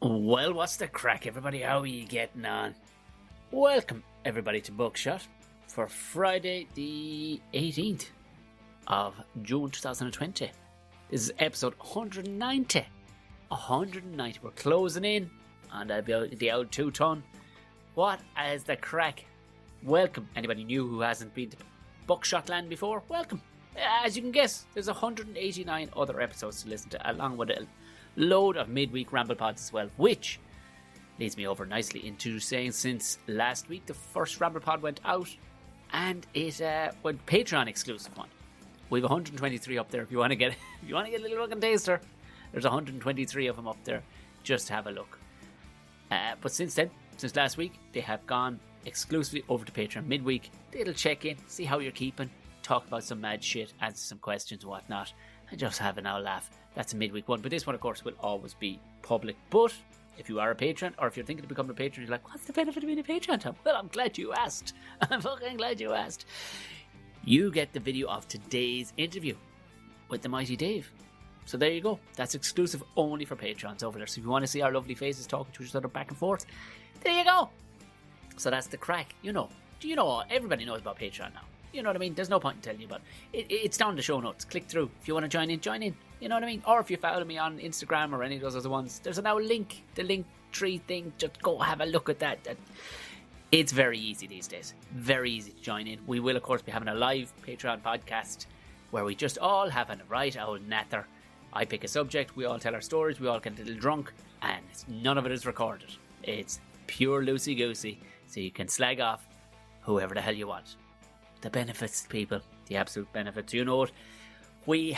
Well, what's the crack, everybody? How are you getting on? Welcome, everybody, to Bookshot for Friday, the 18th of June 2020. This is episode 190. 190. We're closing in on the old two-ton. What is the crack? Welcome. Anybody new who hasn't been to Bookshot land before? Welcome. As you can guess, there's 189 other episodes to listen to, along with a load of midweek ramble pods as well, which leads me over nicely into saying since last week the first ramble pod went out, and it went Patreon exclusive one. We have 123 up there. If you want to get a little fucking taster, there's 123 of them up there. Just have a look. But since last week, they have gone exclusively over to Patreon midweek. Little check in, see how you're keeping, talk about some mad shit, answer some questions and whatnot, and just have an old laugh. That's a midweek one, but this one, of course, will always be public. But if you are a patron, or if you're thinking of becoming a patron, you're like, what's the benefit of being a patron, Tom? Well, I'm glad you asked. I'm fucking glad you asked. You get the video of today's interview with the mighty Dave. So there you go. That's exclusive only for patrons over there. So if you want to see our lovely faces talking to each other back and forth, there you go. So that's the crack. Everybody knows about Patreon now. You know what I mean? There's no point in telling you about it. It's down in the show notes. Click through. If you want to join in, join in. You know what I mean? Or if you follow me on Instagram or any of those other ones, there's now a link. The link tree thing. Just go have a look at that. It's very easy these days. Very easy to join in. We will, of course, be having a live Patreon podcast where we just all have a right old natter. I pick a subject. We all tell our stories. We all get a little drunk. And none of it is recorded. It's pure loosey-goosey. So you can slag off whoever the hell you want. The benefits, people, the absolute benefits. You know what? We're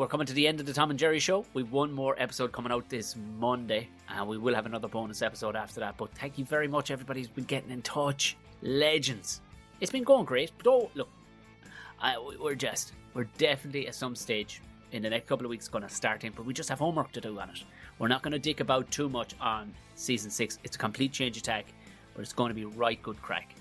coming to the end of the Tom and Jerry show. We've one more episode coming out this Monday, and we will have another bonus episode after that. But thank you very much, everybody who's been getting in touch. Legends. It's been going great. But look, we're definitely at some stage in the next couple of weeks going to start in, but we just have homework to do on it. We're not going to dick about too much on season 6. It's a complete change of tack, but it's going to be right good crack.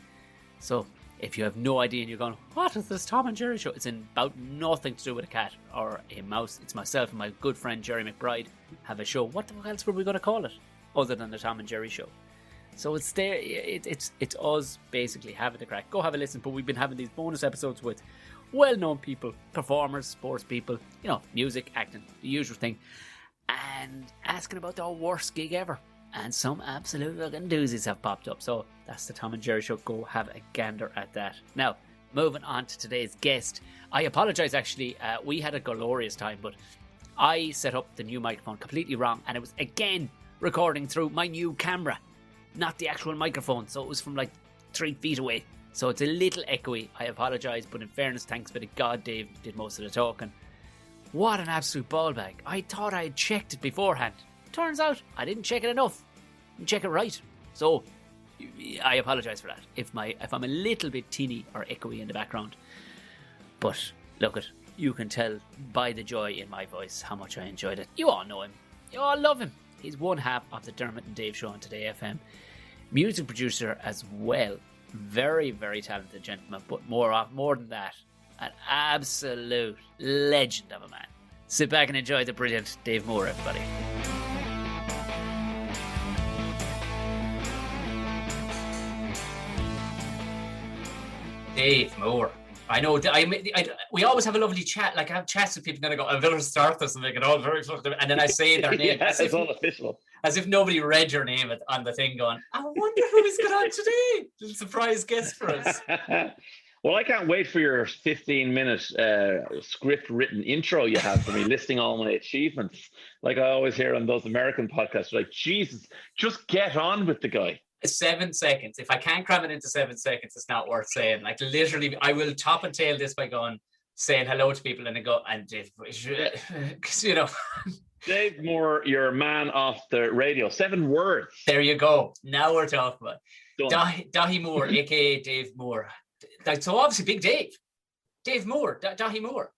So if you have no idea and you're going, what is this Tom and Jerry show? It's about nothing to do with a cat or a mouse. It's myself and my good friend Jerry McBride have a show. What the hell else were we going to call it other than the Tom and Jerry show? So it's there. It's us basically having the crack. Go have a listen. But we've been having these bonus episodes with well-known people, performers, sports people, music, acting, the usual thing, and asking about their worst gig ever. And some absolute fucking doozies have popped up. So that's the Tom and Jerry show. Go have a gander at that. Now, moving on to today's guest. I apologise, actually. We had a glorious time, but I set up the new microphone completely wrong. And it was, again, recording through my new camera, not the actual microphone. So it was from like 3 feet away. So it's a little echoey. I apologise, but in fairness, thanks be to God, Dave did most of the talking. What an absolute ball bag. I thought I had checked it beforehand. Turns out I didn't check it enough. Didn't check it right. So I apologise for that if I'm a little bit teeny or echoey in the background. But look, you can tell by the joy in my voice how much I enjoyed it. You all know him. You all love him. He's one half of the Dermot and Dave show on Today FM. Music producer as well. Very, very talented gentleman. But more than that, an absolute legend of a man. Sit back and enjoy the brilliant Dave Moore, everybody. Dave Moore. I know. We always have a lovely chat. Like I have chats with people, and then I go, "I better start this and make it all very close." And then I say their name. Yeah, it's all official. As if nobody read your name on the thing. Going, I wonder who he's got on today. Little surprise guest for us. Well, I can't wait for your 15-minute script-written intro you have for me, listing all my achievements. Like I always hear on those American podcasts, like, Jesus, just get on with the guy. 7 seconds. If I can't cram it into 7 seconds, it's not worth saying. Like literally, I will top and tail this by saying hello to people and then go, and Dave, Dave Moore, your man off the radio. 7 words. There you go. Now we're talking about Dahi Moore, aka Dave Moore. So obviously, Big Dave. Dave Moore, Dahi Moore.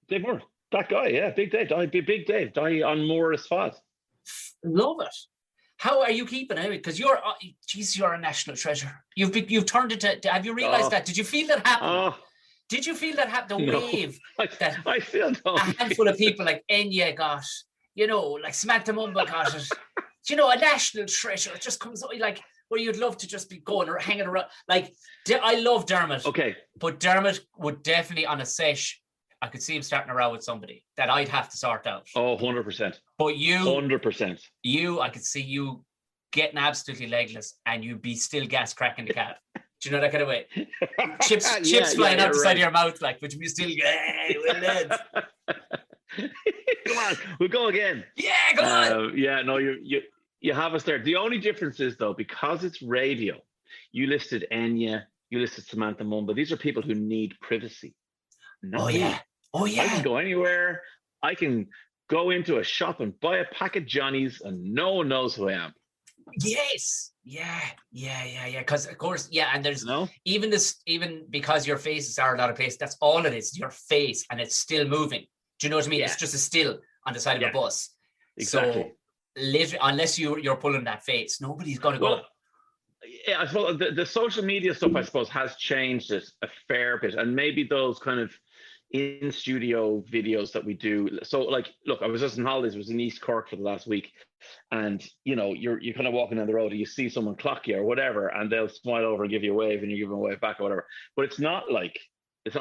Dave Moore, that guy, yeah, Big Dave. Big Dave, Dahi on Moore's spot. Love it. How are you keeping it? Because you're a national treasure. You've turned it to. Have you realised that? Did you feel that happen? Did you feel that happen? The wave that I feel no. A handful of people like Enya got, you know, like Samantha Mumba got it. You know, a national treasure. It just comes like where you'd love to just be going or hanging around. Like, I love Dermot. Okay. But Dermot would definitely, on a sesh, I could see him starting around with somebody that I'd have to sort out. Oh, 100%. But you... 100%. I could see you getting absolutely legless and you'd be still gas cracking the cab. Do you know that kind of way? Chips flying out the side of your mouth, like, but you be still, hey, well, lads. Come on, we'll go again. Yeah, go on. Yeah, no, you have us there. The only difference is, though, because it's radio, you listed Enya, you listed Samantha Mumba. These are people who need privacy. Oh, yeah. Oh, yeah. I can go anywhere. I can go into a shop and buy a pack of Johnnies and no one knows who I am. Yes. Yeah. Because, of course, and there's even because your faces are a lot of places, that's all it is, your face, and it's still moving. Do you know what I mean? Yeah. It's just a still on the side of a bus. Exactly. So, unless you're pulling that face, nobody's going to go. Yeah, I suppose the social media stuff, I suppose, has changed it a fair bit. And maybe those kind of in-studio videos that we do. So, like, look, I was just on holidays. I was in East Cork for the last week. And, you know, you're kind of walking down the road and you see someone clock you or whatever, and they'll smile over and give you a wave and you give them a wave back or whatever. But it's not like...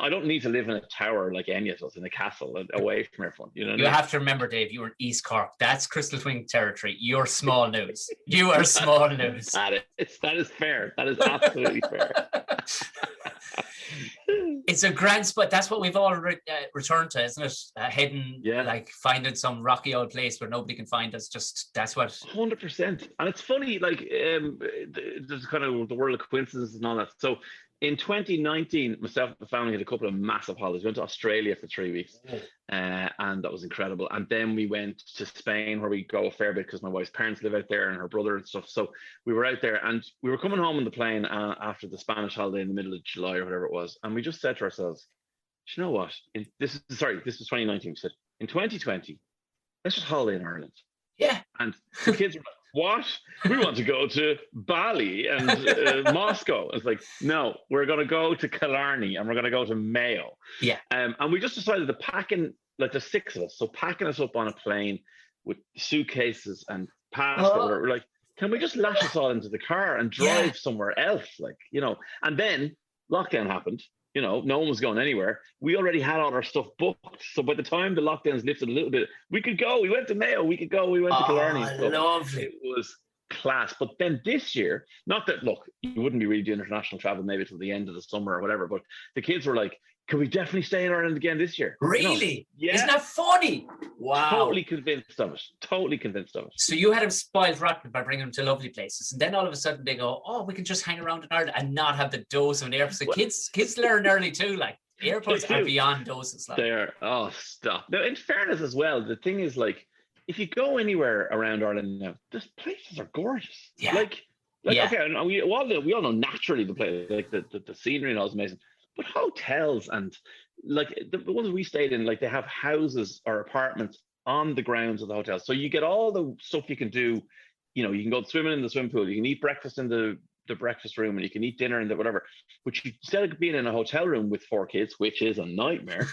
I don't need to live in a tower like Enya does in a castle away from everyone. You know, have to remember, Dave, you were in East Cork. That's Crystal Twin territory. You're small news. You are small news. That is fair. That is absolutely fair. It's a grand spot. That's what we've all returned to, isn't it? Heading, like finding some rocky old place where nobody can find us. That's what. 100%. And it's funny, like there's kind of the world of coincidences and all that. So in 2019, myself and the family had a couple of massive holidays. We went to Australia for 3 weeks, and that was incredible. And then we went to Spain, where we go a fair bit because my wife's parents live out there and her brother and stuff. So we were out there, and we were coming home on the plane after the Spanish holiday in the middle of July or whatever it was. And we just said to ourselves, you know what? This was 2019. We said, in 2020, let's just holiday in Ireland. Yeah. And the kids were like, what? We want to go to Bali and Moscow. It's like, no, we're going to go to Killarney and we're going to go to Mayo. Yeah. And we just decided to pack in, like, the 6 of us. So packing us up on a plane with suitcases and passport. We're like, can we just lash us all into the car and drive somewhere else? Like, you know, and then lockdown happened. You know, no one was going anywhere. We already had all our stuff booked. So by the time the lockdowns lifted a little bit, we could go. We went to Mayo. We could go. We went to Killarney. So lovely. It was class. But then this year, not that, look, you wouldn't be really doing international travel maybe till the end of the summer or whatever, but the kids were like, can we definitely stay in Ireland again this year? Really? You know? Isn't that funny? Wow. Totally convinced of it. So you had them spoiled rotten by bringing them to lovely places. And then all of a sudden they go, oh, we can just hang around in Ireland and not have the dose of an airport. So kids learn early too. Like, airports are beyond doses. Like. They're, oh, stop. Now, in fairness as well, the thing is, like, if you go anywhere around Ireland now, these places are gorgeous. Yeah. Like okay, and we all know naturally the place, like the scenery and all is amazing. But hotels and, like, the ones we stayed in, like, they have houses or apartments on the grounds of the hotel. So you get all the stuff you can do. You know, you can go swimming in the swimming pool. You can eat breakfast in the breakfast room, and you can eat dinner in the whatever. But instead of being in a hotel room with 4 kids, which is a nightmare,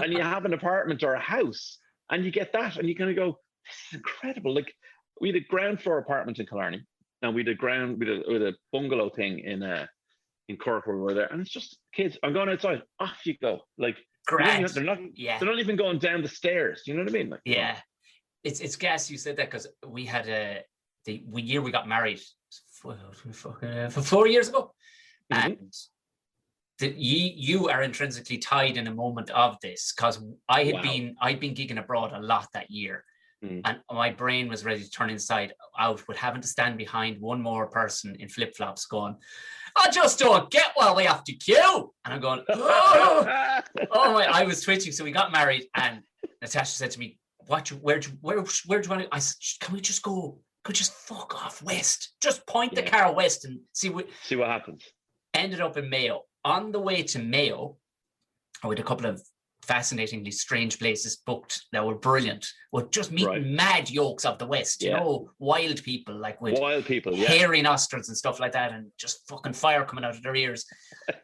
and you have an apartment or a house, and you get that, and you kind of go, this is incredible. Like, we had a ground floor apartment in Killarney, and we had a bungalow thing in Cork where we were there, and it's just kids. I'm going outside. Off you go. Like, great. They're not even going down the stairs. You know what I mean? Like, yeah, it's gas. You said that because we had the year we got married for 4 years ago, and you are intrinsically tied in a moment of this because I'd been gigging abroad a lot that year. And my brain was ready to turn inside out with having to stand behind one more person in flip-flops going, I just don't get why we have to queue. And I'm going, oh my, I was twitching. So we got married and Natasha said to me, where do you want to, I said, can we just fuck off west? Just point the car west and see what happens. Ended up in Mayo. On the way to Mayo, I had a couple of fascinatingly strange places booked that were brilliant. We're just meeting mad yokes of the West, you know, wild people, like with hairy nostrils and stuff like that, and just fucking fire coming out of their ears.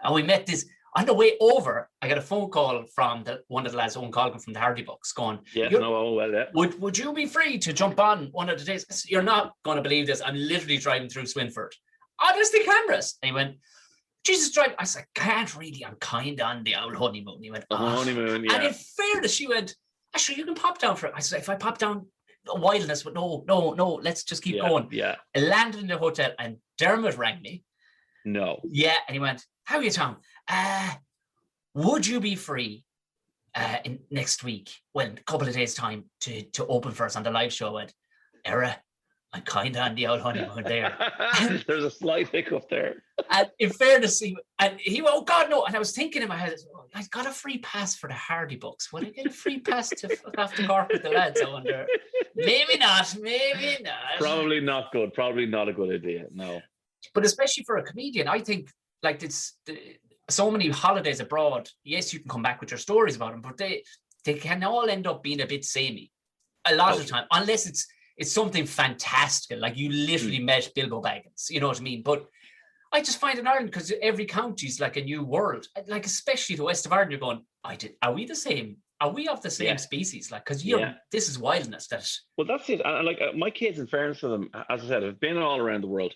And we met this, On the way over, I got a phone call from one of the lads, Owen Colgan from the Hardy Books, going, would you be free to jump on one of the days? I said, you're not going to believe this. I'm literally driving through Swinford. Oh, there's the cameras. And he went, Jesus, drive. I said, can't really. I'm kind of on the old honeymoon. He went, honeymoon, yeah. And in fairness, she went, actually, you can pop down for it. I said, if I pop down, wildness, but no, let's just keep going. Yeah. I landed in the hotel and Dermot rang me. No. Yeah, and he went, how are you, Tom? Would you be free in next week, well, a couple of days' time, to open for us on the live show? I went, Era, I'm kind of on the old honeymoon there. There's a slight hiccup there. And in fairness, he went, oh God, no. And I was thinking in my head, I got a free pass for the Hardy Books. Would I get a free pass to fuck off to Cork with the lads? I wonder. Maybe not. Probably not good. Probably not a good idea. No. But especially for a comedian, I think like so many holidays abroad. Yes, you can come back with your stories about them, but they can all end up being a bit samey a lot of the time, unless it's something fantastical, like you literally met Bilbo Baggins. You know what I mean? But I just find in Ireland, because every county is like a new world. Like especially the west of Ireland, you're going, are we the same? Are we of the same species? Like, because this is wildness. Well, that's it. And like my kids, in fairness to them, as I said, have been all around the world.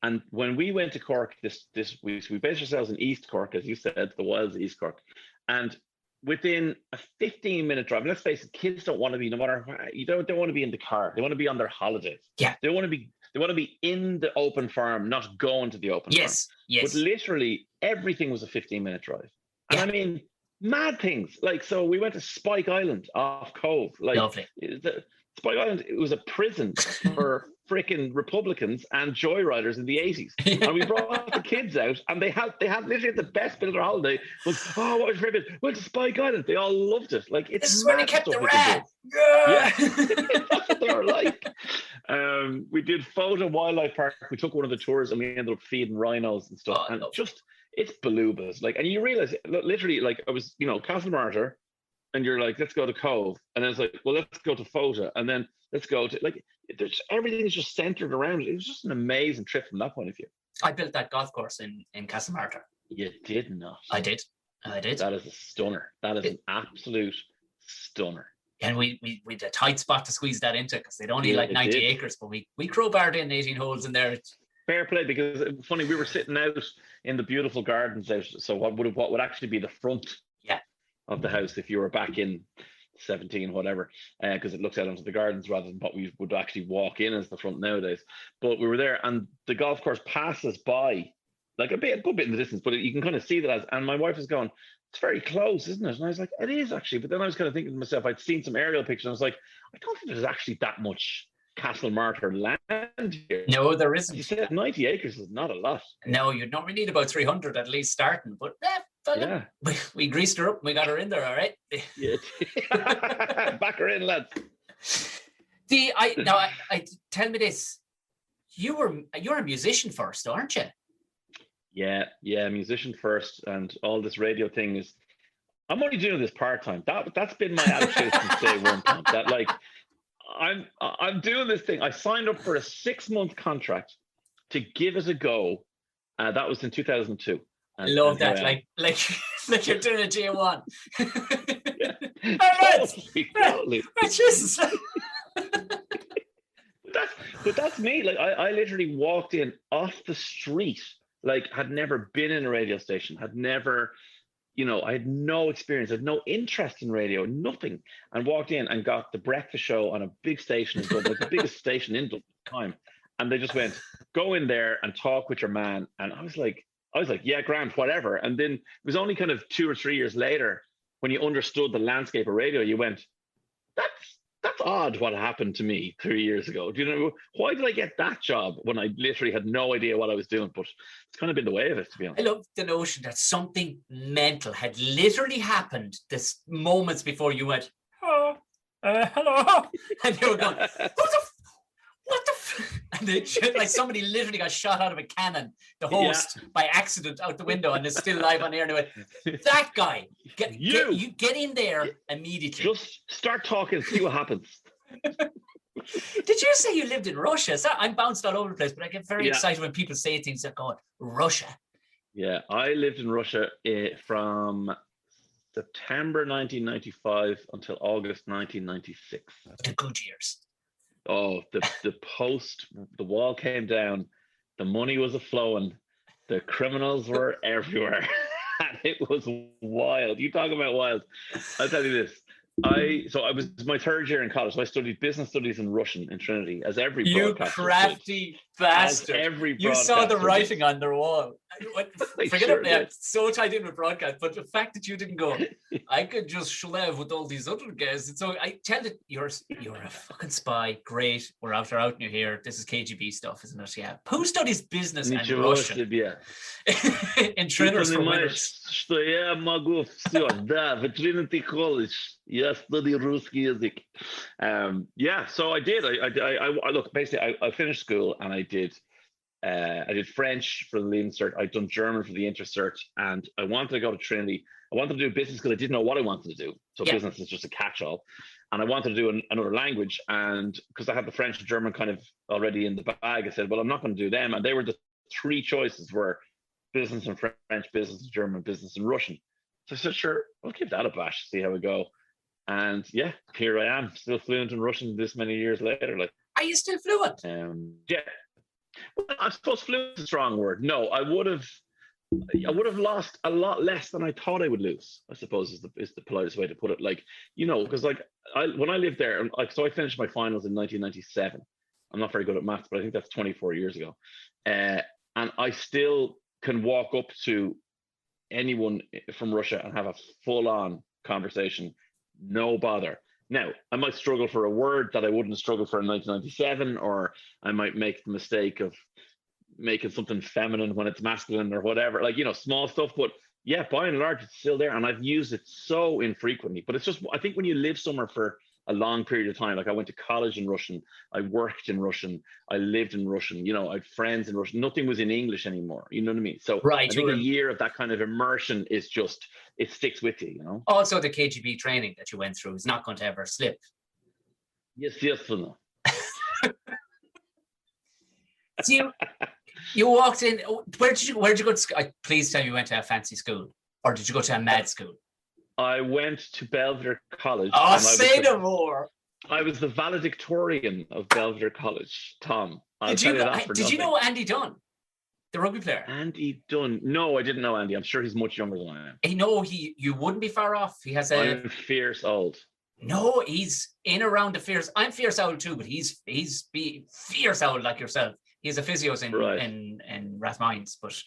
And when we went to Cork this week, we based ourselves in East Cork, as you said, the wilds of East Cork. And within a 15-minute drive, let's face it, kids don't want to be, no matter you don't want to be in the car. They want to be on their holidays. Yeah. They want to be in the open farm, not going to the open farm. Yes. But literally everything was a 15-minute drive. And I mean, mad things. Like, so we went to Spike Island off Cove. Like, lovely. Spike Island, it was a prison for freaking Republicans and joyriders in the 80s. And we brought the kids out, and they had literally the best bit of their holiday was, what was your favorite? Went to Spike Island. They all loved it. Like, it's this is where they kept the rat. Yeah. That's what they were like. We did Photo Wildlife Park. We took one of the tours, and we ended up feeding rhinos and stuff. And just, it's belugas. Like, and you realize, literally, like, I was, Castlemartyr, and you're like, let's go to Cove. And then it's like, well, let's go to Fota. And then let's go to, like, everything is just centered around it. It was just an amazing trip from that point of view. I built that golf course in Castlemartyr. You did not. I did. That is a stunner. That is an absolute stunner. And we had a tight spot to squeeze that into, because they'd only 90 acres, but we crowbarred in 18 holes in there. Fair play, because it's funny, we were sitting out in the beautiful gardens out. So what would actually be the front of the house if you were back in 17, whatever, because it looks out onto the gardens rather than what we would actually walk in as the front nowadays. But we were there, and the golf course passes by like a good bit in the distance, but you can kind of see that and my wife is going, it's very close, isn't it? And I was like, it is actually. But then I was kind of thinking to myself, I'd seen some aerial pictures, and I was like, I don't think there's actually that much Castlemartyr land here. No, there isn't. You said 90 acres is not a lot. No, you'd normally need about 300 at least starting, but we greased her up and we got her in there, all right? Yeah. Back her in, lads. Tell me this. You're a musician first, aren't you? Yeah, musician first, and all this radio thing is, I'm only doing this part-time. That's been my attitude since day one, Tom. That, like, I'm doing this thing. I signed up for a 6-month contract to give it a go. That was in 2002. I love that, like you're doing a J1. Totally. Jesus. But that's me. Like, I literally walked in off the street, like, had never been in a radio station, had never, I had no experience, I had no interest in radio, nothing, and walked in and got the breakfast show on a big station in Dublin, the biggest station in Dublin at the time. And they just went, go in there and talk with your man. And I was like, yeah, grand, whatever. And then it was only kind of 2 or 3 years later when you understood the landscape of radio, you went, that's odd what happened to me 3 years ago. Do you know, why did I get that job when I literally had no idea what I was doing? But it's kind of been the way of it, to be honest. I love the notion that something mental had literally happened this moments before you went, hello. And they were going, what the and they, like, somebody literally got shot out of a cannon, the host, by accident out the window, and is still live on air. And they went, that guy, get in there immediately. Just start talking, see what happens. Did you say you lived in Russia? So I'm bounced all over the place, but I get very excited when people say things that go, Russia. Yeah, I lived in Russia from September 1995 until August 1996. The good years. Oh, the wall came down, the money was a flowing, the criminals were everywhere, and it was wild. You talk about wild. I'll tell you this. I was my third year in college. So I studied business studies in Russian in Trinity, as every You broadcaster did. crafty As bastard. every You saw the broadcaster writing did. on their wall. I Forget sure it, yeah, did. so tied in with broadcast, but the fact that you didn't go, I could just schlev with all these other guys. And so I tell it, you're a fucking spy. Great. We're out and you here. This is KGB stuff, isn't it? Yeah. Who studies business and Ничего Russian? себе. In trainers for winners. Что я могу все. Да, в Trinity College. Я study русский язык. Yeah, so I did. I look, basically, I finished school and I did French for the Leaving Cert. I'd done German for the Inter Cert, and I wanted to go to Trinity. I wanted to do business because I didn't know what I wanted to do. So business is just a catch-all. And I wanted to do another language. And because I had the French and German kind of already in the bag, I said, well, I'm not going to do them. And they were the three choices were business and French, business and German, business and Russian. So I said, sure, I'll give that a bash, see how we go. And yeah, here I am, still fluent in Russian this many years later. Like, are you still fluent? Yeah. Well, I suppose fluent is a strong word. No, I would have lost a lot less than I thought I would lose, I suppose is the politest way to put it. Like, because like when I lived there, so I finished my finals in 1997. I'm not very good at maths, but I think that's 24 years ago. And I still can walk up to anyone from Russia and have a full-on conversation, no bother. Now, I might struggle for a word that I wouldn't struggle for in 1997, or I might make the mistake of making something feminine when it's masculine or whatever, like, small stuff. But yeah, by and large, it's still there. And I've used it so infrequently. But it's just, I think when you live somewhere for a long period of time, like I went to college in Russian, I worked in Russian, I lived in Russian, I had friends in Russian, nothing was in English anymore. You know what I mean? So right, I think a year of that kind of immersion is just, it sticks with you, Also, the KGB training that you went through is not going to ever slip. Yes, no. So you walked in. Where did you go to school? Please tell me you went to a fancy school, or did you go to a mad school? I went to Belvedere College. Oh, say no more. I was the valedictorian of Belvedere College, Tom. Did you know Andy Dunn, the rugby player? Andy Dunn? No, I didn't know Andy. I'm sure he's much younger than I am. You wouldn't be far off. He has I'm fierce old. No, he's in around the fierce. I'm fierce old too, but he's fierce old like yourself. He's a physios in Rathmines, but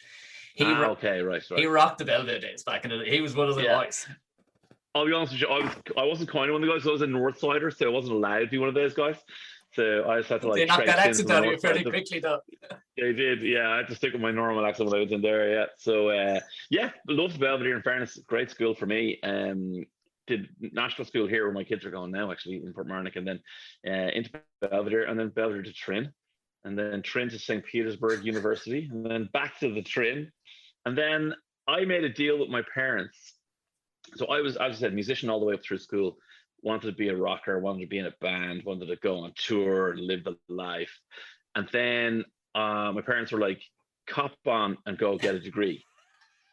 he rocked the Belvedere days back in the day. He was one of the boys. I'll be honest with you, I wasn't kind of one of the guys. So I was a North Sider, so I wasn't allowed to be one of those guys. So I just had to They knocked that accent out of you fairly quickly, though. They did, yeah. I had to stick with my normal accent when I was in there, yeah. So loved Belvedere. In fairness, great school for me. Did national school here where my kids are going now, actually, in Portmarnock, and then into Belvedere, and then Belvedere to Trin, and then Trin to St. Petersburg University, and then back to the Trin. And then I made a deal with my parents. So I was, as I said, musician all the way up through school, wanted to be a rocker, wanted to be in a band, wanted to go on tour and live the life. And then my parents were like, cop on and go get a degree.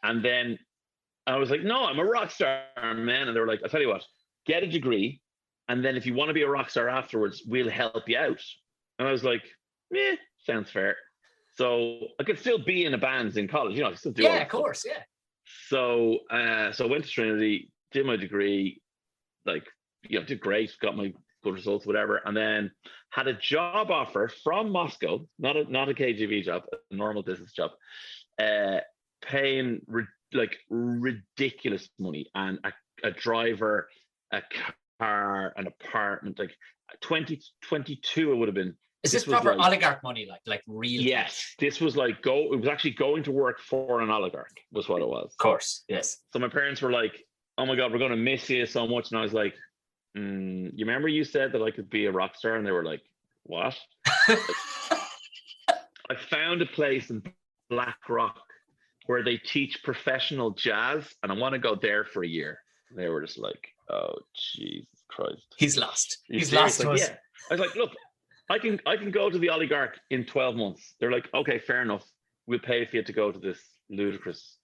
And then I was like, no, I'm a rock star, man. And they were like, I'll tell you what, get a degree. And then if you want to be a rock star afterwards, we'll help you out. And I was like, sounds fair. So I could still be in a band in college, I could still do it. Yeah, of course, yeah. So I went to Trinity, did my degree, did great, got my good results, whatever, and then had a job offer from Moscow, not a KGB job, a normal business job, paying ridiculous money, and a driver, a car, an apartment, like 2022 it would have been. Is this proper oligarch money, like real? Yes, this was it was actually going to work for an oligarch, was what it was. Of course, yes. So my parents were like, oh my God, we're going to miss you so much. And I was like, you remember you said that I could be a rock star? And they were like, what? I found a place in Black Rock where they teach professional jazz, and I want to go there for a year. And they were just like, oh, Jesus Christ. He's lost. He's lost to us. Yeah. I was like, look, I can go to the oligarch in 12 months. They're like, okay, fair enough. We'll pay for you to go to this ludicrous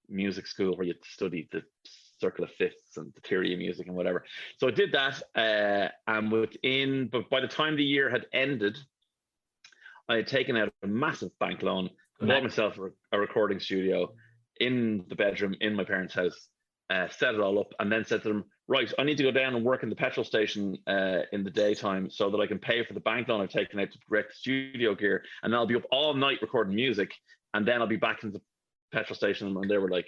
music school where you studied the circle of fifths and the theory of music and whatever. So I did that, but by the time the year had ended, I had taken out a massive bank loan, bought myself a recording studio in the bedroom in my parents' house, set it all up, and then said to them, right, I need to go down and work in the petrol station in the daytime so that I can pay for the bank loan I've taken out to get studio gear, and then I'll be up all night recording music, and then I'll be back in the petrol station. And they were like,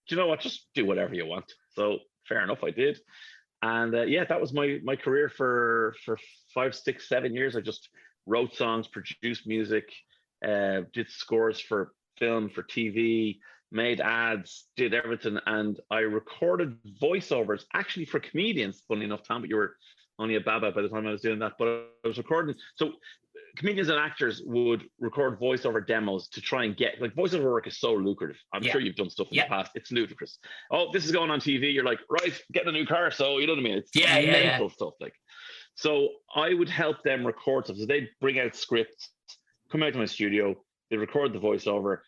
do you know what, just do whatever you want. So fair enough, I did. And that was my career for 5, 6, 7 years. I just wrote songs, produced music, did scores for film, for TV, made ads, did everything. And I recorded voiceovers actually for comedians, funny enough, Tom, but you were only a baba by the time I was doing that. But I was recording. So comedians and actors would record voiceover demos to try and get, like, voiceover work is so lucrative. I'm sure you've done stuff in the past. It's ludicrous. Oh, this is going on TV. You're like, right, getting a new car. So you know what I mean? It's mental stuff. Like, so I would help them record stuff. So they'd bring out scripts, come out to my studio, they'd record the voiceover.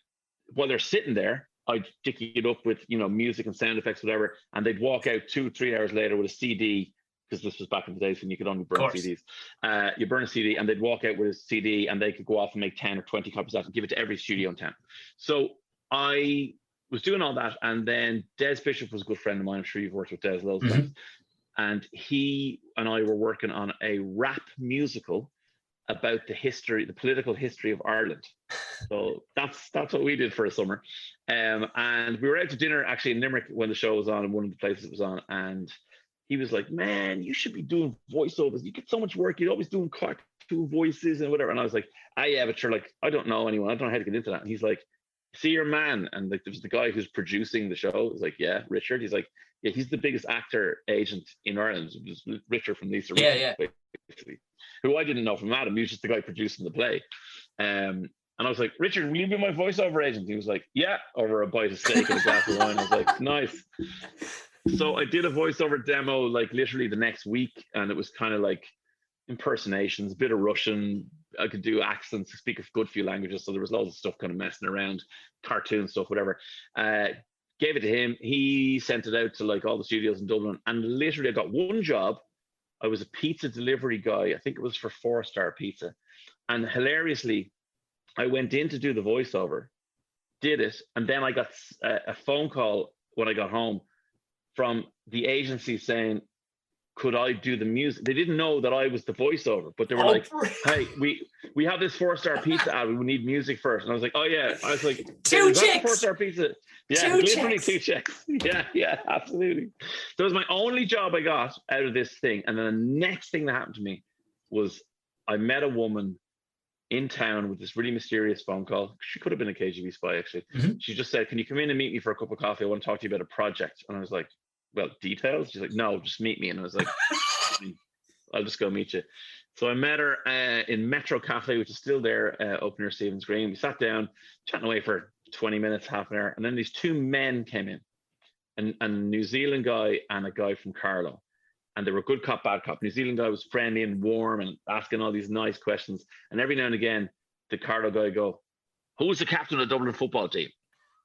While they're sitting there, I'd dicky it up with, music and sound effects, whatever. And they'd walk out 2-3 hours later with a CD, because this was back in the days when you could only burn CDs. You burn a CD, and they'd walk out with a CD, and they could go off and make 10 or 20 copies of that and give it to every studio in town. So I was doing all that, and then Des Bishop was a good friend of mine. I'm sure you've worked with Des loads of times. And he and I were working on a rap musical about the political history of Ireland. So that's what we did for a summer. And we were out to dinner actually in Limerick when the show was on, in one of the places it was on. And he was like, man, you should be doing voiceovers. You get so much work. You're always doing cartoon voices and whatever. And I was like, yeah, but you're like, I don't know anyone. I don't know how to get into that. And he's like, see your man. And like, there was the guy who's producing the show. It was like, yeah, Richard. He's like, yeah, he's the biggest actor agent in Ireland. It was Richard from Lisa. Basically, who I didn't know from Adam. He was just the guy producing the play. And I was like, Richard, will you be my voiceover agent? He was like, yeah, over a bite of steak and a glass of wine. I was like, nice. So I did a voiceover demo like literally the next week, and it was kind of like impersonations, a bit of Russian. I could do accents, speak a good few languages, so there was loads of stuff kind of messing around, cartoon stuff, whatever. Gave it to him. He sent it out to like all the studios in Dublin, and literally I got one job. I was a pizza delivery guy. I think it was for 4-Star Pizza, and hilariously, I went in to do the voiceover, did it, and then I got a phone call when I got home from the agency saying, could I do the music? They didn't know that I was the voiceover, but they were like, hey, we have this 4-Star Pizza ad. We need music first. And I was like, oh yeah. I was like, 2 checks. 4-Star Pizza. Yeah, literally 2 checks. Yeah, absolutely. That was my only job I got out of this thing. And then the next thing that happened to me was I met a woman in town with this really mysterious phone call. She could have been a KGB spy, actually. She just said, can you come in and meet me for a cup of coffee? I want to talk to you about a project. And I was like, well, details? She's like, no, just meet me. And I was like, I'll just go meet you. So I met her in Metro Cafe, which is still there, up near Stephen's Green. We sat down, chatting away for 20 minutes, half an hour. And then these 2 men came in, and a New Zealand guy and a guy from Carlow. And they were good cop, bad cop. New Zealand guy was friendly and warm and asking all these nice questions. And every now and again, the Carlow guy go, who's the captain of the Dublin football team?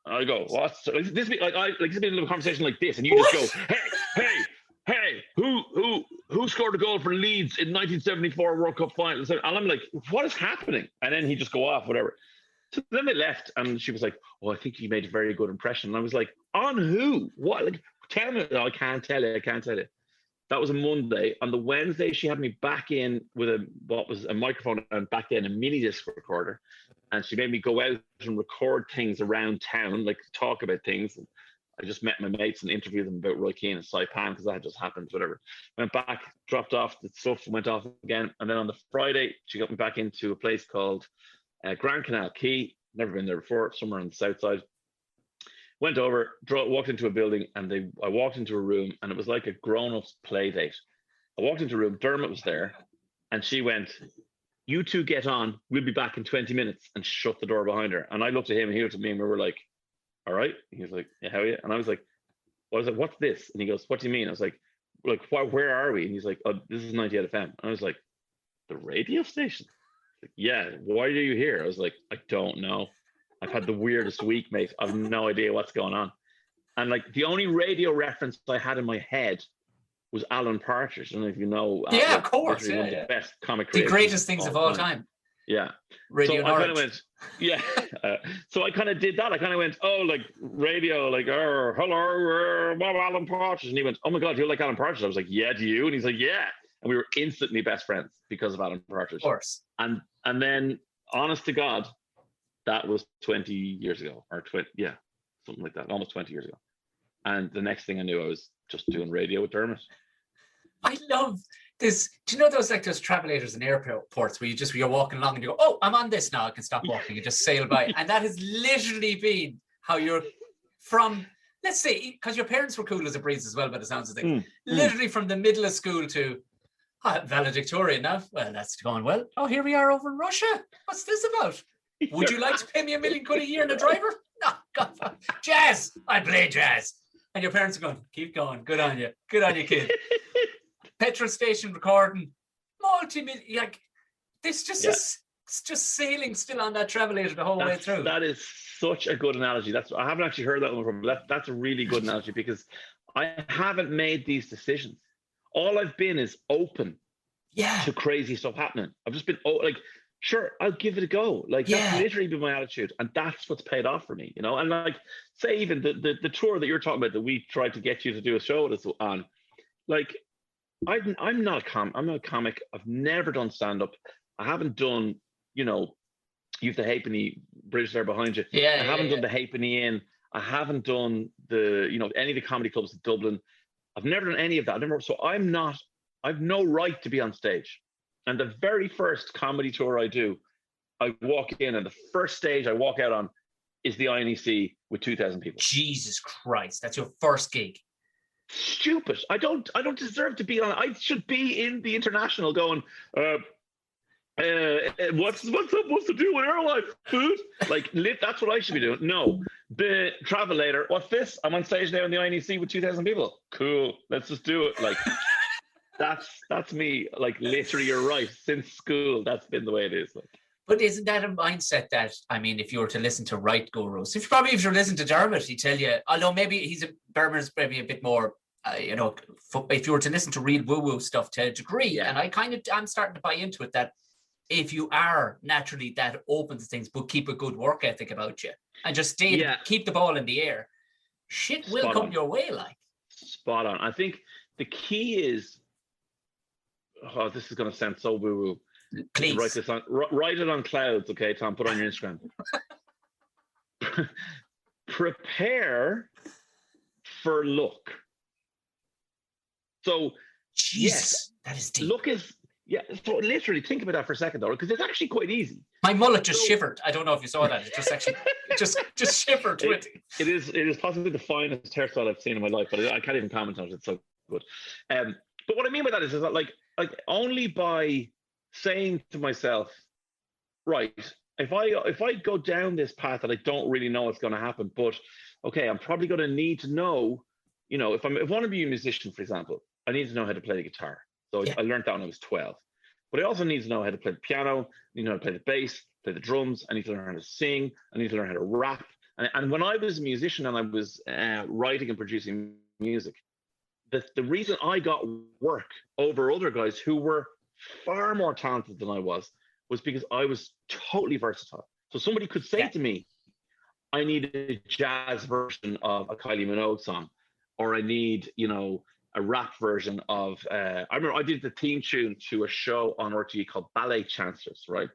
And I go, what? Like this be like this be a conversation like this, and you just go, hey, who scored a goal for Leeds in 1974 World Cup final? And I'm like, what is happening? And then he just go off, whatever. So then they left, and she was like, oh, I think you made a very good impression. And I was like, on who? What? Like, tell me. No, I can't tell you. That was a Monday. On the Wednesday, she had me back in with what was a microphone, and back then a mini disc recorder. And she made me go out and record things around town, like talk about things. And I just met my mates and interviewed them about Roy Keane and Saipan, because that had just happened, whatever. Went back, dropped off the stuff, went off again. And then on the Friday, she got me back into a place called Grand Canal Quay. Never been there before, somewhere on the south side. Went over, walked into a building, and I walked into a room, and it was like a grown-ups play date. I walked into a room, Dermot was there, and she went, you two get on, we'll be back in 20 minutes, and shut the door behind her. And I looked at him, and he looked at me, and we were like, all right. He was like, yeah, how are you? And I was like, what's this? And he goes, what do you mean? I was like, where are we? And he's like, oh, this is 98 FM. And I was like, the radio station? Like, yeah, why are you here? I was like, I don't know. I've had the weirdest week, mate. I've no idea what's going on. And like the only radio reference I had in my head was Alan Partridge. I don't know if you know. Yeah, of course. Literally one of the best comic The creators greatest things of all time. Yeah. Radio so I kind of went, yeah. So I kind of did that. I kind of went, oh, like radio, like, hello, Alan Partridge. And he went, oh my God, you like Alan Partridge? I was like, yeah, do you? And he's like, yeah. And we were instantly best friends because of Alan Partridge. Of course. And then, honest to God, that was 20 years ago, or something like that, almost 20 years ago. And the next thing I knew, I was just doing radio with Dermot. I love this. Do you know those travelators in airports where you're walking along and you go, oh, I'm on this now, I can stop walking and just sail by. And that has literally been how you're from, let's say, because your parents were cool as a breeze as well, by the sounds of things. Literally from the middle of school to valedictorian now. Well, that's going well. Oh, here we are over in Russia. What's this about? Would you like to pay me £1 million a year and a driver? No, God, jazz. I play jazz. And your parents are going, keep going. Good on you. Good on you, kid. Petrol station recording, multi-million. Like, this just is just sailing still on that travelator the whole way through. That is such a good analogy. I haven't actually heard that one before, but that's a really good analogy because I haven't made these decisions. All I've been is open to crazy stuff happening. I've just been sure, I'll give it a go. Like that's literally been my attitude, and that's what's paid off for me, you know. And like, say even the tour that you're talking about that we tried to get you to do a show with us on, like, I'm not a comic. I've never done stand up. I haven't done, you know, you've the Halfpenny Bridge there behind you. I haven't done the Halfpenny Inn. I haven't done any of the comedy clubs in Dublin. I've never done any of that. I've no right to be on stage. And the very first comedy tour I do, I walk in and the first stage I walk out on is the INEC with 2,000 people. Jesus Christ, that's your first gig. Stupid. I don't deserve to be on. I should be in the international going, what's to do with airline food? Like, that's what I should be doing. No, the travelator. What's this? I'm on stage now in the INEC with 2,000 people. Cool. Let's just do it. Like, that's me. Like, literally, you're right. Since school, that's been the way it is. Like. But isn't that a mindset that, I mean, if you were to listen to right gurus, if you listen to Dermot, he'd tell you, although maybe Dermot's maybe a bit more, if you were to listen to real woo-woo stuff to a degree, and I'm starting to buy into it, that if you are naturally that open to things, but keep a good work ethic about you and just keep the ball in the air, shit will come your way. Like, spot on. I think the key is, this is going to sound so woo-woo. Please write it on clouds, okay, Tom? Put it on your Instagram. Prepare for luck. So, Jesus, that is deep. Luck is So literally, think about that for a second, though, because it's actually quite easy. My mullet just shivered. I don't know if you saw that. It just actually just shivered to it. It is possibly the finest hairstyle I've seen in my life, but I can't even comment on it. It's so good. But what I mean by that is that like only by saying to myself, right, if I go down this path that I don't really know what's going to happen, but okay, I'm probably going to need to know, if I want to be a musician, for example, I need to know how to play the guitar. So I learned that when I was 12. But I also need to know how to play the piano, I need to know how to play the bass, play the drums, I need to learn how to sing, I need to learn how to rap. And when I was a musician and I was writing and producing music, the reason I got work over other guys who were far more talented than I was because I was totally versatile. So somebody could say to me, I need a jazz version of a Kylie Minogue song, or I need, a rap version of, I remember I did the theme tune to a show on RTE called Ballet Chancellors, right?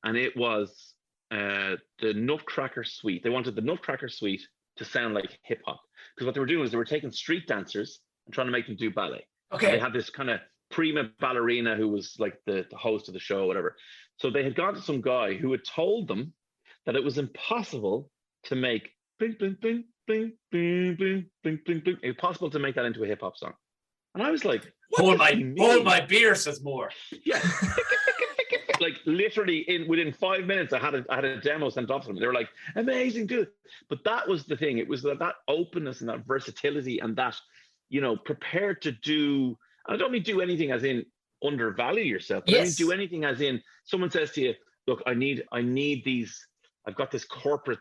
And it was the Nutcracker Suite. They wanted the Nutcracker Suite to sound like hip hop. Because what they were doing was they were taking street dancers and trying to make them do ballet. Okay. And they had this kind of prima ballerina who was like the host of the show, whatever. So they had gone to some guy who had told them that it was impossible to make bling, bling, bling, bling, bling, bling, bling, bling, bling. Impossible to make that into a hip hop song. And I was like, hold my beer, says more. Yeah. Like literally within 5 minutes, I had a demo sent off to them. They were like, amazing, dude. But that was the thing. It was that openness and that versatility and that, prepared to do. I don't mean do anything as in undervalue yourself, but I mean do anything as in someone says to you, look, I need I've got this corporate,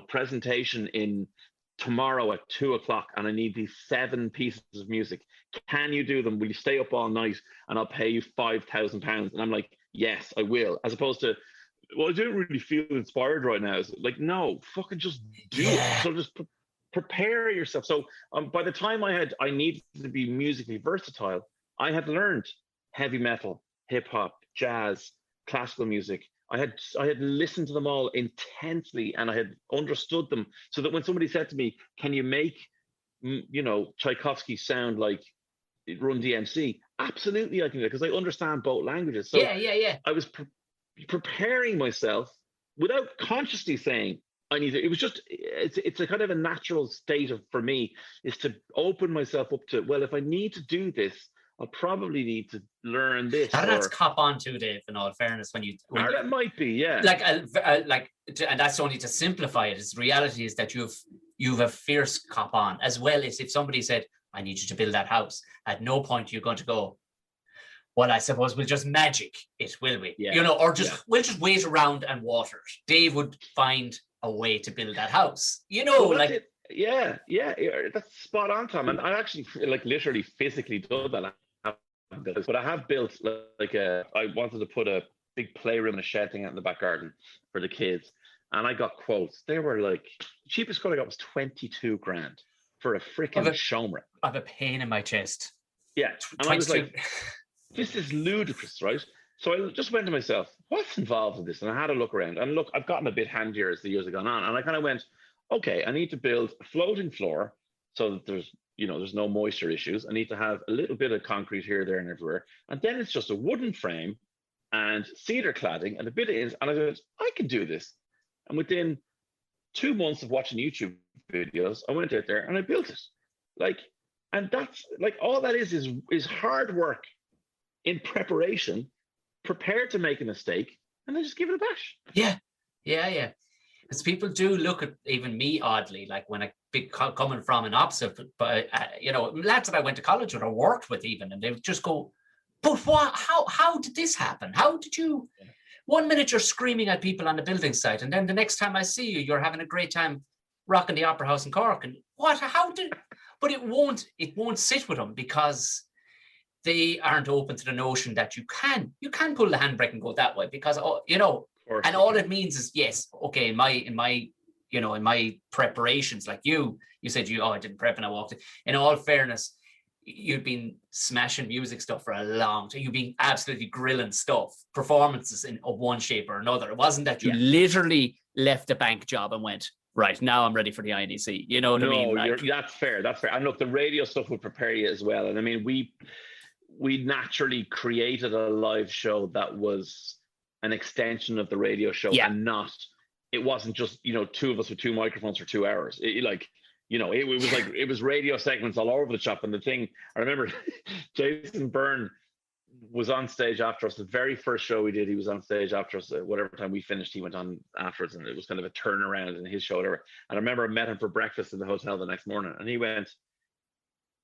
presentation in tomorrow at 2:00, and I need these 7 pieces of music. Can you do them? Will you stay up all night and I'll pay you £5,000? And I'm like, yes, I will. As opposed to, well, I don't really feel inspired right now. It's like, no, fucking just do it. So just prepare yourself. So by the time I needed to be musically versatile, I had learned heavy metal, hip hop, jazz, classical music. I had listened to them all intensely, and I had understood them, so that when somebody said to me, "Can you make, Tchaikovsky sound like Run DMC?" Absolutely, I can do it, because I understand both languages. So yeah. I was preparing myself without consciously saying I need to. It was just it's a kind of a natural state for me, is to open myself up to, well, if I need to do this, I'll probably need to learn this. That's cop on to, Dave, in all fairness, that might be, yeah. And that's only to simplify it. The reality is that you've a fierce cop on, as well as if somebody said, I need you to build that house. At no point you're going to go, well, I suppose we'll just magic it, will we? Yeah. We'll just wait around and water it. Dave would find a way to build that house. Yeah, that's spot on, Tom. And I actually literally physically done that. But I have built I wanted to put a big playroom and a shed thing out in the back garden for the kids, and I got quotes. They were like, cheapest quote I got was 22 grand for a freaking showroom. I have a pain in my chest. Yeah, and I was like, this is ludicrous, right? So I just went to myself, what's involved in this? And I had a look around, and look, I've gotten a bit handier as the years have gone on, and I kind of went, okay, I need to build a floating floor so that there's no moisture issues. I need to have a little bit of concrete here, there, and everywhere. And then it's just a wooden frame and cedar cladding and a bit of it. And I said, I can do this. And within 2 months of watching YouTube videos, I went out there and I built it. And that's all that is hard work in preparation, prepared to make a mistake, and then just give it a bash. Yeah. Because people do look at even me oddly, like when coming from an opposite, but lads that I went to college with or worked with even, and they would just go, but what? How did this happen? How did you? Yeah. 1 minute you're screaming at people on the building site, and then the next time I see you, you're having a great time rocking the Opera House in Cork. And what? How did? But it won't sit with them, because they aren't open to the notion that you can pull the handbrake and go that way, because and all it means is, yes, okay, in my preparations, like you said, I didn't prep and I walked in. In all fairness, you've been smashing music stuff for a long time. You've been absolutely grilling stuff, performances of one shape or another. It wasn't that you literally left a bank job and went, right, now I'm ready for the INEC. You know what I mean? That's fair. And look, the radio stuff will prepare you as well. And I mean, we naturally created a live show that was an extension of the radio show, and it wasn't just, two of us with 2 microphones for 2 hours. It was radio segments all over the shop. And the thing, I remember Jason Byrne was on stage after us. The very first show we did, he was on stage after us. Whatever time we finished, he went on afterwards, and it was kind of a turnaround in his show. Whatever. And I remember I met him for breakfast in the hotel the next morning, and he went,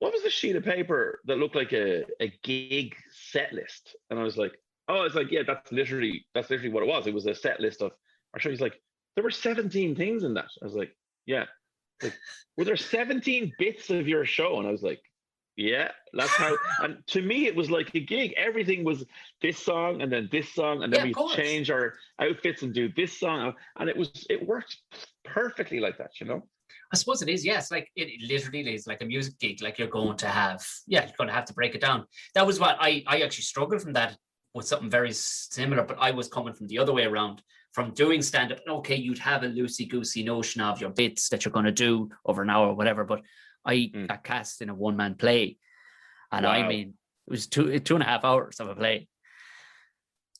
what was the sheet of paper that looked like a gig set list? And I was like, oh, it's like, yeah, that's literally what it was. It was a set list of our show. He's like, there were 17 things in that. I was like, yeah. Like, were there 17 bits of your show? And I was like, yeah, that's how. And to me, it was like a gig. Everything was this song and then this song, and then we change our outfits and do this song, and it worked perfectly like that, I suppose it is, yes. Like it literally is like a music gig. Like you're going to have to break it down. That was what I actually struggled from that with something very similar, but I was coming from the other way around, from doing stand-up. Okay, you'd have a loosey-goosey notion of your bits that you're going to do over an hour or whatever, but I got cast in a one-man play. And I mean, it was 2.5 hours of a play.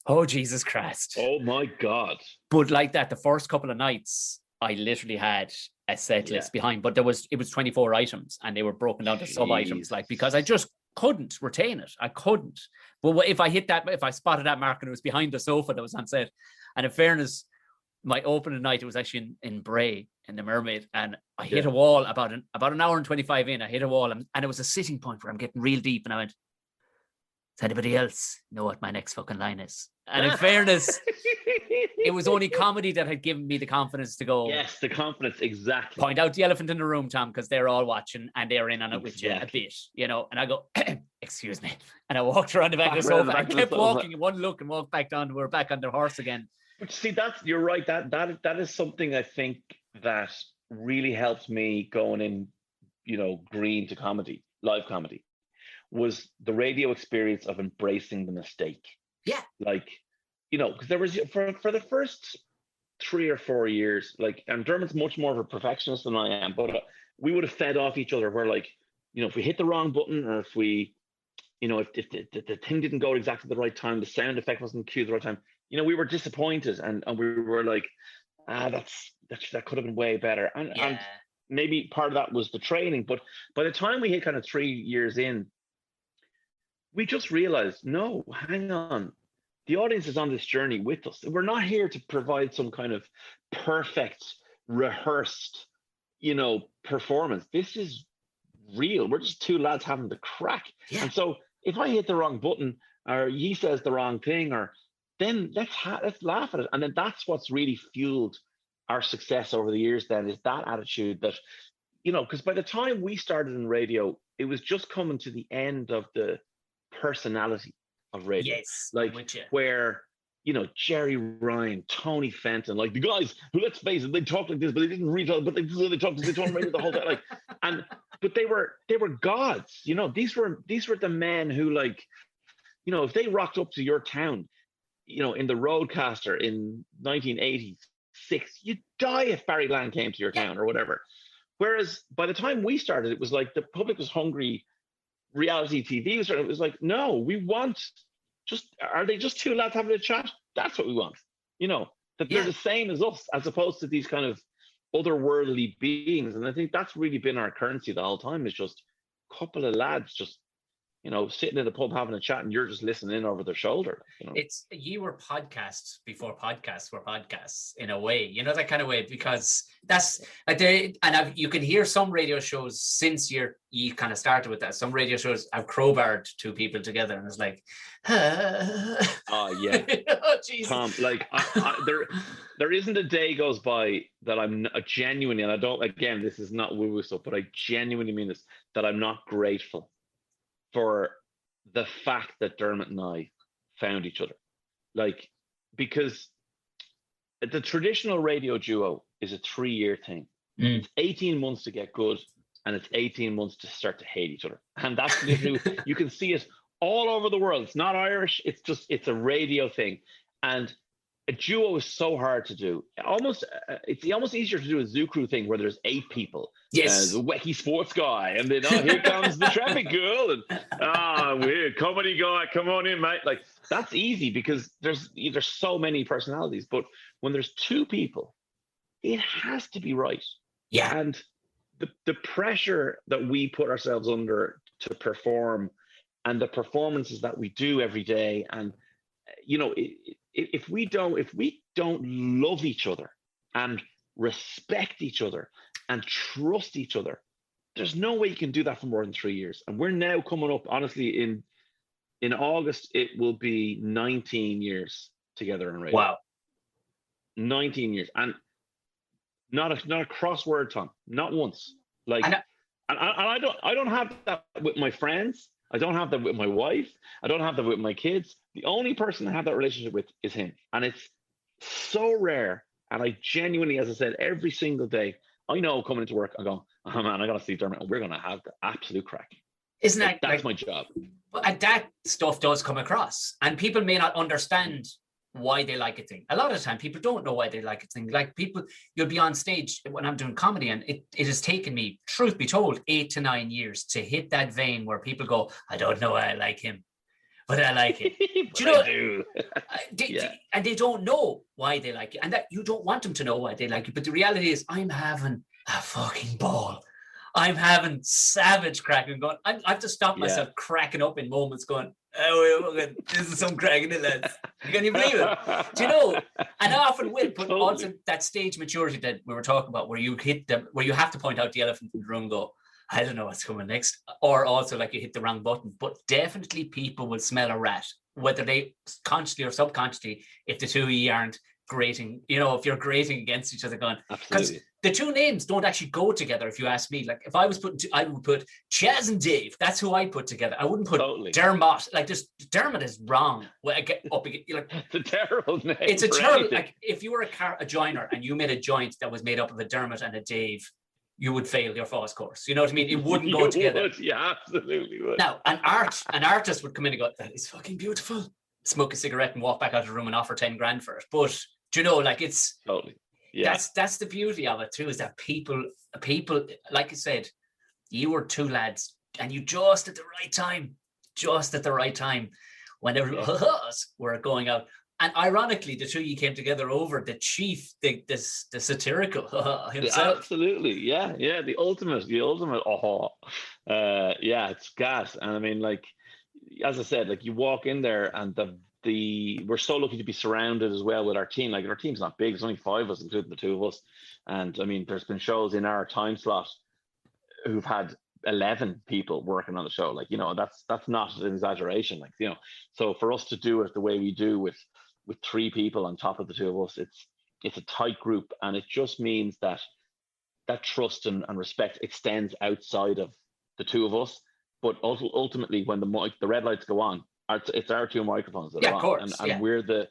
Oh, Jesus Christ. Oh, my God. But like that, the first couple of nights, I literally had a set list behind, but it was 24 items, and they were broken down to sub-items, because I just couldn't retain it. I couldn't. But if I spotted that mark and it was behind the sofa that was on set, and in fairness, my opening night, it was actually in Bray, in the Mermaid, and I hit a wall about an hour and 25 in. I hit a wall, and it was a sitting point where I'm getting real deep, and I went, does anybody else know what my next fucking line is? And in fairness, it was only comedy that had given me the confidence to go. Yes, the confidence, exactly. Point out the elephant in the room, Tom, because they're all watching and they're in on it with you a Exactly. bit, you know. And I go, excuse me, and I walked around the back of the around the sofa back and of the kept sofa. walking, one look, and walked back down. We're back on the horse again. But see, you're right. That is something I think that really helped me going in, you know, green to comedy, live comedy, was the radio experience of embracing the mistake. Yeah. Like, you know, because there was for the first 3 or 4 years, like, and Dermot's much more of a perfectionist than I am, but we would have fed off each other. Where, like, you know, if we hit the wrong button, or if we, you know, if the thing didn't go exactly the right time, the sound effect wasn't cued the right time, you know, we were disappointed, and we were like, that could have been way better. And maybe part of that was the training, but by the time we hit kind of 3 years in, we just realized, no, hang on, the audience is on this journey with us. We're not here to provide some kind of perfect, rehearsed, you know, performance. This is real. We're just two lads having the crack. Yeah. And so if I hit the wrong button, or he says the wrong thing, or then let's laugh at it. And then that's what's really fueled our success over the years, then, is that attitude that, you know, because by the time we started in radio, it was just coming to the end of the personality of radio. Yes, like where, you know, Jerry Ryan, Tony Fenton, like the guys who, let's face it, they talk like this, but they didn't read it, but they talked radio the whole time. Like, but they were gods, you know. These were the men who, like, you know, if they rocked up to your town, you know, in the Roadcaster in 1986, you'd die if Barry Land came to your town or whatever. Whereas by the time we started, it was like the public was hungry. Reality TV was, it was like, no, we want are they just two lads having a chat? That's what we want. You know, that they're the same as us, as opposed to these kind of otherworldly beings. And I think that's really been our currency the whole time, is just a couple of lads just, you know, sitting in the pub having a chat, and you're just listening in over their shoulder. You know? You were podcasts before podcasts were podcasts, in a way, you know, that kind of way, because that's like you can hear some radio shows since you kind of started with that. Some radio shows have crowbarred two people together, and it's like, oh yeah, oh Jesus, Tom, like there isn't a day goes by that I'm genuinely, and I don't, again, this is not woo-woo stuff, but I genuinely mean this, that I'm not grateful for the fact that Dermot and I found each other. Like, because the traditional radio duo is a 3-year thing. It's 18 months to get good, and it's 18 months to start to hate each other. And that's literally, you can see it all over the world. It's not Irish, it's a radio thing. And a duo is so hard to do. It's almost easier to do a Zoo Crew thing where there's 8 people. Yes. The wacky sports guy, and then, oh, here comes the traffic girl, and weird comedy guy, come on in, mate. Like, that's easy because there's so many personalities. But when there's 2 people, it has to be right. Yeah. And the pressure that we put ourselves under to perform, and the performances that we do every day, and, you know, if we don't love each other and respect each other and trust each other, there's no way you can do that for more than 3 years. And we're now coming up, honestly, in August, it will be 19 years together in radio. Wow. 19 years. And not a crossword, Tom, not once. Like, and I don't have that with my friends. I don't have that with my wife. I don't have that with my kids. The only person I have that relationship with is him. And it's so rare. And I genuinely, as I said, every single day, I know coming into work, I go, oh man, I got to see Dermot. We're going to have the absolute crack. Isn't that, that's my job. But that stuff does come across. And people may not understand why they like a thing. A lot of the time, people don't know why they like a thing. Like, people, you'll be on stage when I'm doing comedy, and it has taken me, truth be told, 8 to 9 years to hit that vein where people go, I don't know why I like him, but I like it. Do you know? I do. And they don't know why they like it, and that you don't want them to know why they like it. But the reality is, I'm having a fucking ball. I'm having savage cracking going. I have to stop myself cracking up in moments going, oh, this is some cracking in it, lads. Can you believe it? Do you know? And I often will, but also that stage maturity that we were talking about, where you hit them, where you have to point out the elephant in the room and go, I don't know what's coming next. Or also, like, you hit the wrong button. But definitely people will smell a rat, whether they consciously or subconsciously, if the two of you aren't grating, if you're grating against each other, going, because Absolutely. the two names don't actually go together. If you ask me, like if I was I would put Chaz and Dave. That's who I'd put together. I wouldn't put Dermot. Like just Dermot is wrong. Well, I get up again. Like, it's a terrible name. It's a terrible. Like if you were a joiner and you made a joint that was made up of a Dermot and a Dave, you would fail your FOSS course. You know what I mean? It wouldn't go together. Yeah, absolutely would. Now, an artist would come in and go, "That is fucking beautiful." Smoke a cigarette and walk back out of the room and offer 10 grand for it. But like it's totally. Yeah. That's the beauty of it too, is that people, like you said, you were two lads and you just at the right time when everyone were going out. And ironically, the two of you came together over the chief, the satirical himself. Absolutely, yeah. The ultimate. Yeah, it's gas. And I mean, like, as I said, like you walk in there and we're so lucky to be surrounded as well with our team. Like our team's not big; there's only 5 of us, including the 2 of us. And I mean, there's been shows in our time slot who've had 11 people working on the show. Like, that's not an exaggeration. Like, so for us to do it the way we do with 3 people on top of the 2 of us, it's a tight group, and it just means that trust and respect extends outside of the 2 of us. But ultimately, when the red lights go on, it's our 2 microphones that are on, of course, and we're the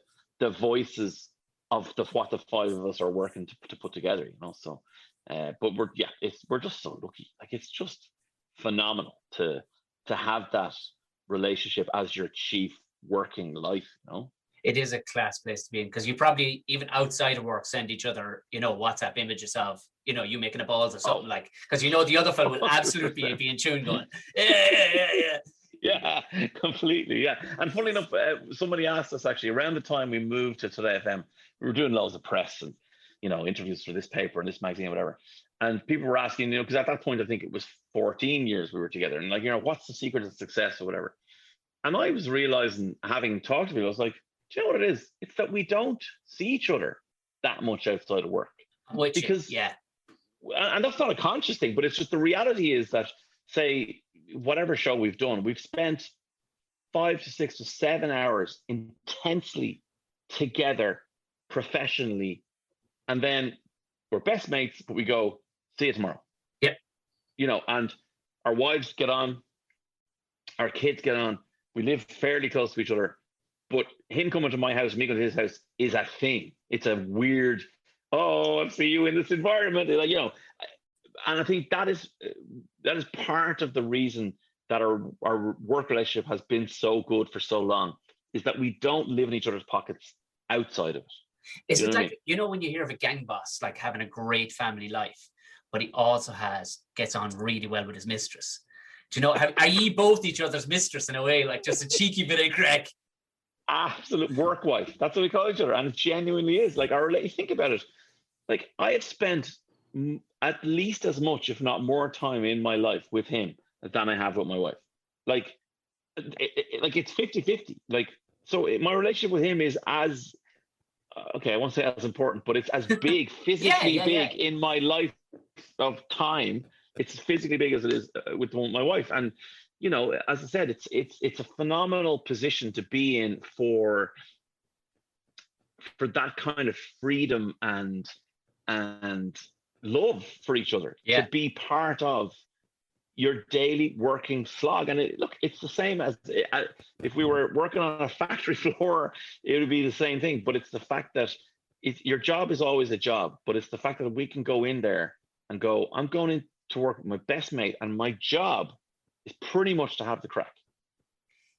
voices of what the 5 of us are working to put together. So, but we're just so lucky. Like it's just phenomenal to have that relationship as your chief working life. It is a class place to be in, because you probably even outside of work send each other, WhatsApp images of, you making a balls or something like, because the other fellow will absolutely be in tune going, yeah. Yeah, completely. Yeah. And funny enough, somebody asked us actually around the time we moved to Today FM, we were doing loads of press and, interviews for this paper and this magazine or whatever. And people were asking, because at that point, I think it was 14 years we were together. And like, what's the secret of success or whatever? And I was realizing, having talked to people, I was like, do you know what it is? It's that we don't see each other that much outside of work. And that's not a conscious thing, but it's just the reality is that, say, whatever show we've done, we've spent 5 to 6 to 7 hours intensely together professionally, and then we're best mates, but we go, see you tomorrow. Yeah. And our wives get on, our kids get on, we live fairly close to each other. But him coming to my house, me going to his house is a thing. It's a weird, I see you in this environment. Like, and I think that is part of the reason that our work relationship has been so good for so long, is that we don't live in each other's pockets outside of it. Is it like, when you hear of a gang boss, like having a great family life, but he also gets on really well with his mistress? Do you know, are ye both each other's mistress in a way, like just a cheeky bit of crack? Absolute work wife. That's what we call each other. And it genuinely is. Like, think about it. Like, I have spent at least as much, if not more time in my life with him than I have with my wife. Like, it's 50-50. Like, so my relationship with him is as, I won't say as important, but it's as big, physically big in my life of time. It's physically big as it is with my wife. And, as I said, it's a phenomenal position to be in for that kind of freedom and love for each other, to be part of your daily working slog. And it's the same as if we were working on a factory floor, it would be the same thing. But it's the fact that your job is always a job, but it's the fact that we can go in there and go, I'm going in to work with my best mate, and my job is pretty much to have the crack.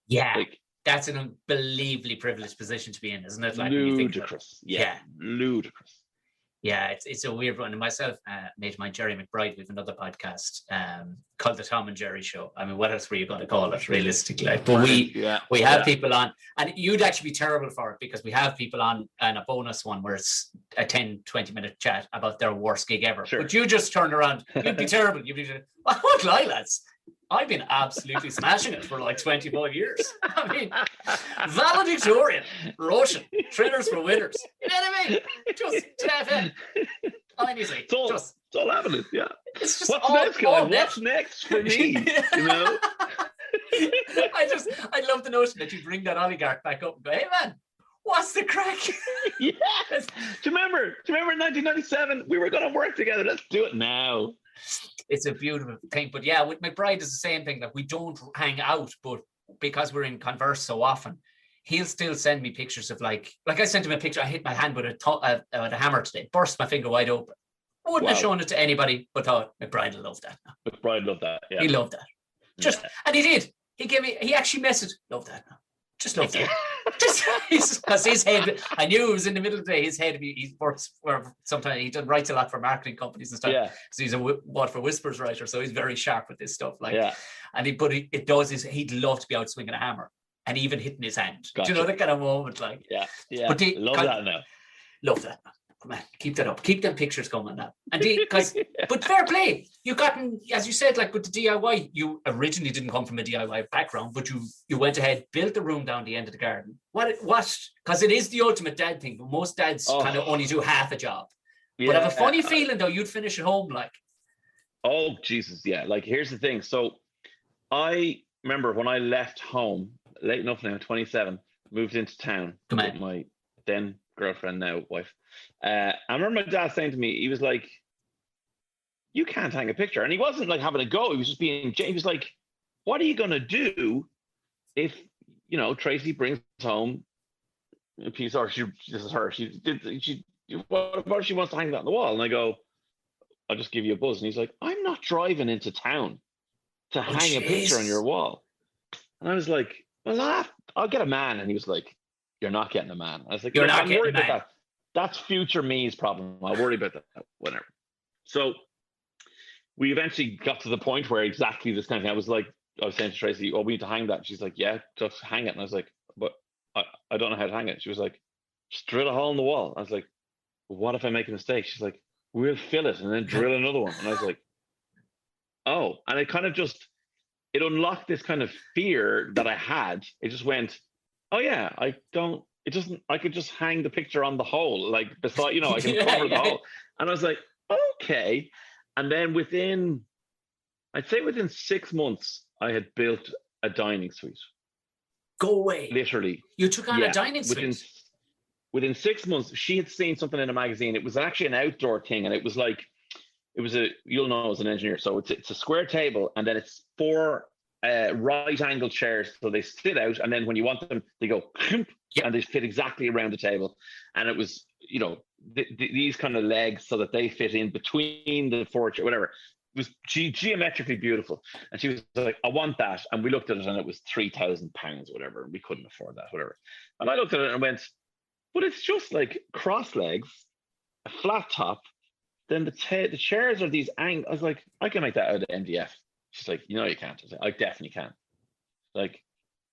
Yeah, that's an unbelievably privileged position to be in, isn't it? Like, ludicrous. Ludicrous. Yeah, it's a weird one. And myself, mate of mine, Jerry McBride, we have another podcast called The Tom and Jerry Show. I mean, what else were you going to call it, realistically? But we have people on, and you'd actually be terrible for it, because we have people on, and a bonus one where it's a 10-20 minute chat about their worst gig ever. Sure. But you just turned around, you'd be terrible. You'd be, I won't lie, lads. I've been absolutely smashing it for like 25 years. I mean, valedictorian, Russian, trainers for winners. You know what I mean? Just TFN. Honestly, it's all happening. Yeah. It's just what's next for me? I love the notion that you bring that oligarch back up and go, hey man, What's the crack? Yes. Do you remember in 1997? We were going to work together. Let's do it now. It's a beautiful thing. But yeah, with McBride, it's the same thing. Like, we don't hang out, but because we're in converse so often, he'll still send me pictures of like I sent him a picture. I hit my hand with a hammer today, burst my finger wide open. Wouldn't have shown it to anybody, but thought McBride will love that. McBride loved that. Yeah. He loved that. And he did. He actually messaged, love that now. Just love that. Because his head, I knew it was in the middle of the day. His head, he works for sometimes, he writes a lot for marketing companies and stuff. Yeah. Because he's a What for Whispers writer, so he's very sharp with this stuff. Like, yeah. And it does is he'd love to be out swinging a hammer and even hitting his hand. Gotcha. Do you know that kind of moment? Like, yeah. But love that now. Love that. Come on, keep that up. Keep them pictures coming now. And but fair play. You gotten, as you said, like with the DIY, you originally didn't come from a DIY background, but you went ahead, built the room down the end of the garden. What? Because it is the ultimate dad thing, but most dads kind of only do half a job. Yeah. But I have a funny feeling though, you'd finish at home like. Oh Jesus, yeah. Like here's the thing. So I remember when I left home, late enough now, 27, moved into town with my then girlfriend, now wife. I remember my dad saying to me, he was like, you can't hang a picture. And he wasn't like having a go. He was just being, he was like, what are you going to do if, Tracy brings home a piece, or this is her, what about she wants to hang that on the wall? And I go, I'll just give you a buzz. And he's like, I'm not driving into town to hang a picture on your wall. And I was like, well, I'll get a man. And he was like, you're not getting a man. I was like, you're not worried about that. That's future me's problem. I'll worry about that. Whatever. So we eventually got to the point where exactly this kind of thing. I was saying to Tracy, oh, we need to hang that. And she's like, yeah, just hang it. And I was like, but I don't know how to hang it. She was like, just drill a hole in the wall. I was like, well, what if I make a mistake? She's like, we'll fill it and then drill another one. And I was like, oh. And it kind of it unlocked this kind of fear that I had. It just went, oh yeah, I could just hang the picture on the hole, like beside, I can cover the hole. And I was like, okay. And then within 6 months, I had built a dining suite. Go away. Literally. You took on a dining suite? Within 6 months, she had seen something in a magazine. It was actually an outdoor thing. And you'll know as an engineer. So it's a square table, and then it's 4 right angle chairs, so they sit out, and then when you want them, they go and they fit exactly around the table. And it was, these kind of legs so that they fit in between the 4 chairs, whatever. It was geometrically beautiful. And she was like, I want that. And we looked at it, and it was £3,000, whatever. And we couldn't afford that, whatever. And I looked at it and went, but it's just like cross legs, a flat top. Then the chairs are these angles. I was like, I can make that out of MDF. She's like, you can't. I was like, I definitely can. Like,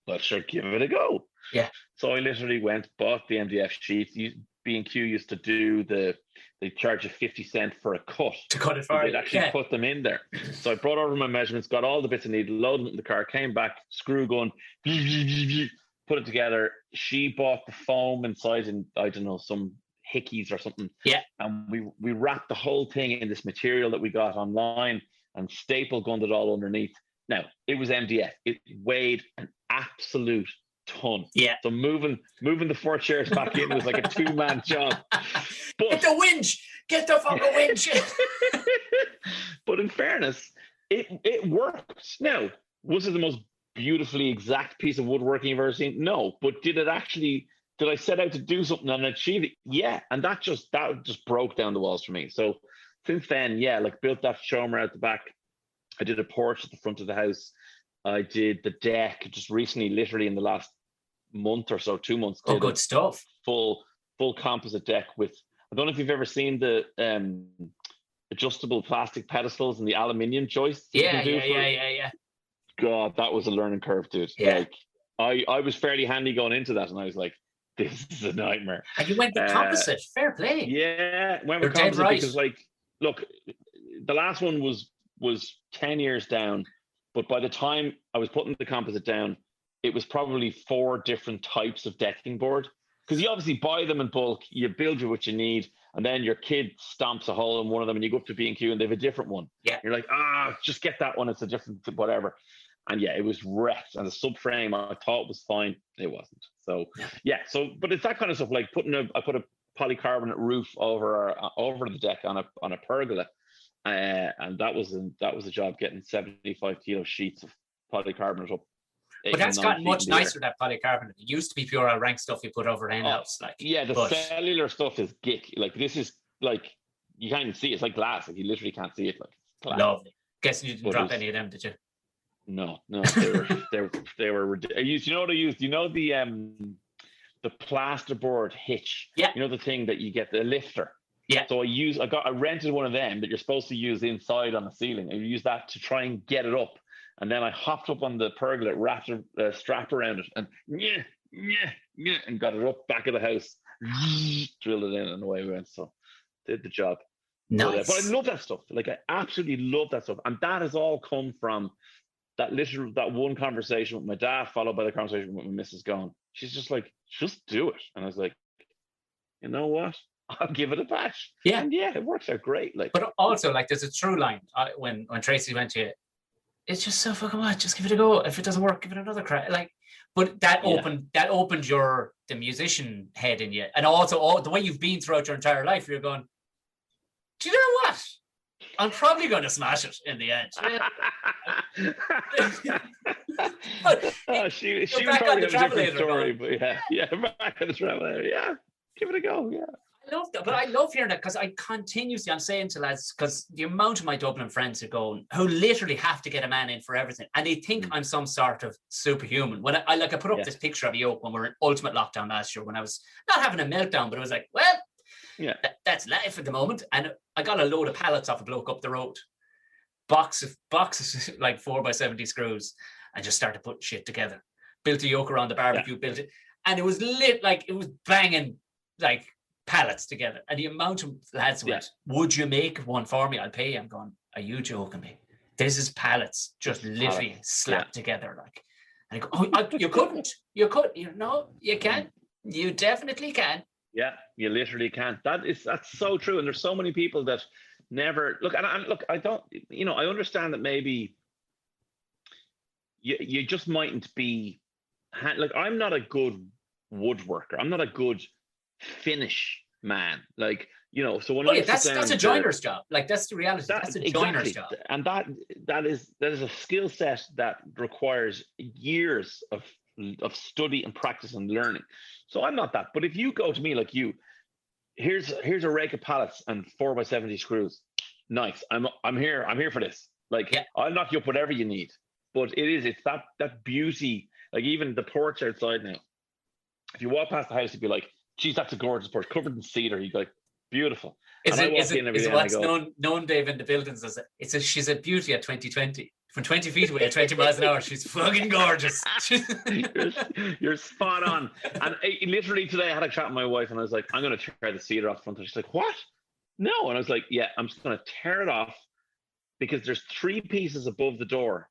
well, sure, give it a go. Yeah. So I literally bought the MDF sheets. B&Q used to do they charge you 50 cents for a cut. To cut it for you. They'd actually put them in there. So I brought over my measurements, got all the bits I needed, loaded them in the car, came back, screw gun, put it together. She bought the foam inside in, I don't know, some Hickeys or something. Yeah. And we wrapped the whole thing in this material that we got online and staple gunned it all underneath. Now, it was MDF. It weighed an absolute ton. Yeah. So moving the 4 chairs back in was like a 2-man job. But, get the winch! Get the fucking winch! But in fairness, it worked. Now, was it the most beautifully exact piece of woodworking you've ever seen? No. But did I set out to do something and achieve it? Yeah. And that just broke down the walls for me. So since then, built that showroom out the back. I did a porch at the front of the house. I did the deck just recently, literally in the last month or so, 2 months. Oh, good stuff. Full composite deck with, I don't know if you've Ever seen the adjustable plastic pedestals and the aluminium joists. Yeah. God, that was a learning curve, dude. Yeah. Like, I was fairly handy going into that, and I was like, this is a nightmare. And you went with composite. Fair play. Yeah, went with composite because, like, look, the last one was 10 years down, but by the time I was putting the composite down, it was probably 4 different types of decking board. Because you obviously buy them in bulk, you build you what you need, and then your kid stomps a hole in one of them, and you go up to B&Q and they have a different one. Yeah. You're like, just get that one. It's a different whatever. And yeah, it was wrecked. And the subframe I thought was fine. It wasn't. So yeah. So, but it's that kind of stuff like I put a polycarbonate roof over the deck on a pergola, and that was a job getting 75 kilo sheets of polycarbonate up. But that's gotten much nicer, that polycarbonate. It used to be pure rank stuff you put over hen house. Like, yeah, the cellular stuff is gick. Like, this is like, you can't even see it. It's like glass. Like, you literally can't see it. Like, glass. Lovely. Guessing you didn't drop any of them, did you? No, they were ridiculous. You know what I used? You know the plasterboard hitch. Yeah. You know the thing that you get, the lifter. Yeah. So I rented one of them that you're supposed to use inside on the ceiling. I used that to try and get it up. And then I hopped up on the pergola, wrapped a strap around it, and and got it up back of the house, drilled it in, and away we went. So did the job. Nice. But I love that stuff. Like, I absolutely love that stuff. And that has all come from that one conversation with my dad, followed by the conversation with my missus going, she's just like, just do it. And I was like, you know what? I'll give it a bash. Yeah. And yeah, it works out great. Like, but also, like, there's a true line when Tracy went to you, it's just so fucking much. Just give it a go. If it doesn't work, give it another crack. Like, but that opened the musician head in you, and also the way you've been throughout your entire life. You're going, do you know what? I'm probably going to smash it in the end. She was probably a different story, but yeah, back on the Travelator. Yeah, give it a go. Yeah. I love that, but I love hearing that, because I continuously, I'm saying to lads, because the amount of my Dublin friends who literally have to get a man in for everything, and they think I'm some sort of superhuman. When I put up this picture of Yoke when we were in ultimate lockdown last year, when I was not having a meltdown, but it was like, well, that's life at the moment. And I got a load of pallets off a bloke up the road, boxes like 4x70 screws, and just started putting shit together. Built a yoke around the barbecue, built it, and it was lit, like it was banging like pallets together. And the amount of lads went, would you make one for me? I'll pay you. I'm going, are you joking me? This is pallets just literally slapped together. Like, and I go, you couldn't. You can. You definitely can. Yeah, you literally can. That's so true. And there's so many people that never look. And I don't. I understand that maybe you just mightn't be. Like, I'm not a good woodworker. I'm not a good finish man. Like, so when that's a joiner's job. Like, that's the reality. That's a joiner's job. And that is a skill set that requires years of study and practice and learning. So I'm not that. But if you go to me like here's a rake of pallets and 4x70 screws. Nice. I'm here for this. Like, I'll knock you up whatever you need. But it's that beauty. Like, even the porch outside now. If you walk past the house, you'd be like, geez, that's a gorgeous porch, covered in cedar. You go, like, beautiful. Is it what's known, Dave, in the buildings as she's a beauty at 2020. From 20 feet away at 20 miles an hour, she's fucking gorgeous. You're spot on. And literally today I had a chat with my wife and I was like, I'm going to tear the cedar off the front. And she's like, what? No. And I was like, yeah, I'm just going to tear it off, because there's 3 pieces above the door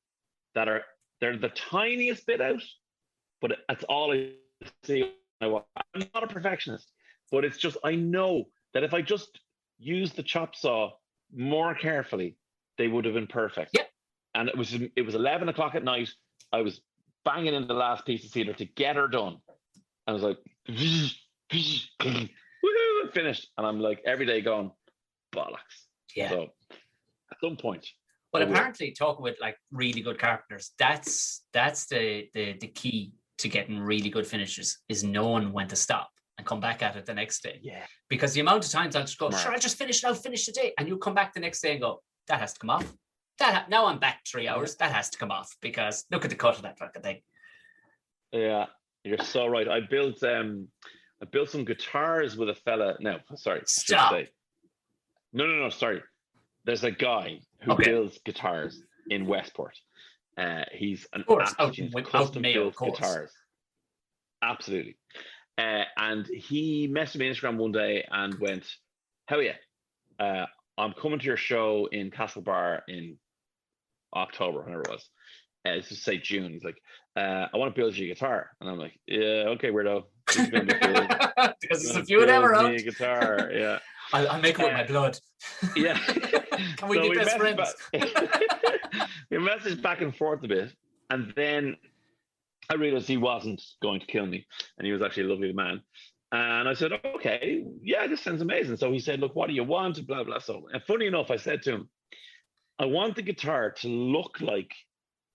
they're the tiniest bit out, but that's all I see. I'm not a perfectionist, but it's just, I know that if I just used the chop saw more carefully, they would have been perfect. Yeah. And it was 11 o'clock at night. I was banging in the last piece of cedar to get her done. I was like, woohoo, finished. And I'm like, every day going, bollocks. Yeah. So at some point. Well, apparently, talking with like really good carpenters, that's the key to getting really good finishes, is knowing when to stop and come back at it the next day. Yeah. Because the amount of times I'll just go, sure, I'll just finish it, I'll finish today. And you come back the next day and go, that has to come off. Now I'm back 3 hours. That has to come off, because look at the cut of that fucking thing. Yeah, you're so right. I built some guitars with a fella. No, sorry. Stop. No, sorry. There's a guy who builds guitars in Westport. He's an custom built guitars. Absolutely. And he messaged me on Instagram one day and went, how are you? I'm coming to your show in Castlebar in October, whenever it was. Let's just say June. He's like, I want to build you a guitar. And I'm like, yeah, okay, weirdo. Because there's a few of them around. A guitar, yeah. I'll make it with my blood. Yeah. Can we be best friends? We messaged back and forth a bit. And then I realized he wasn't going to kill me, and he was actually a lovely man. And I said, okay, yeah, this sounds amazing. So he said, look, what do you want? Blah, blah. So, and funny enough, I said to him, I want the guitar to look like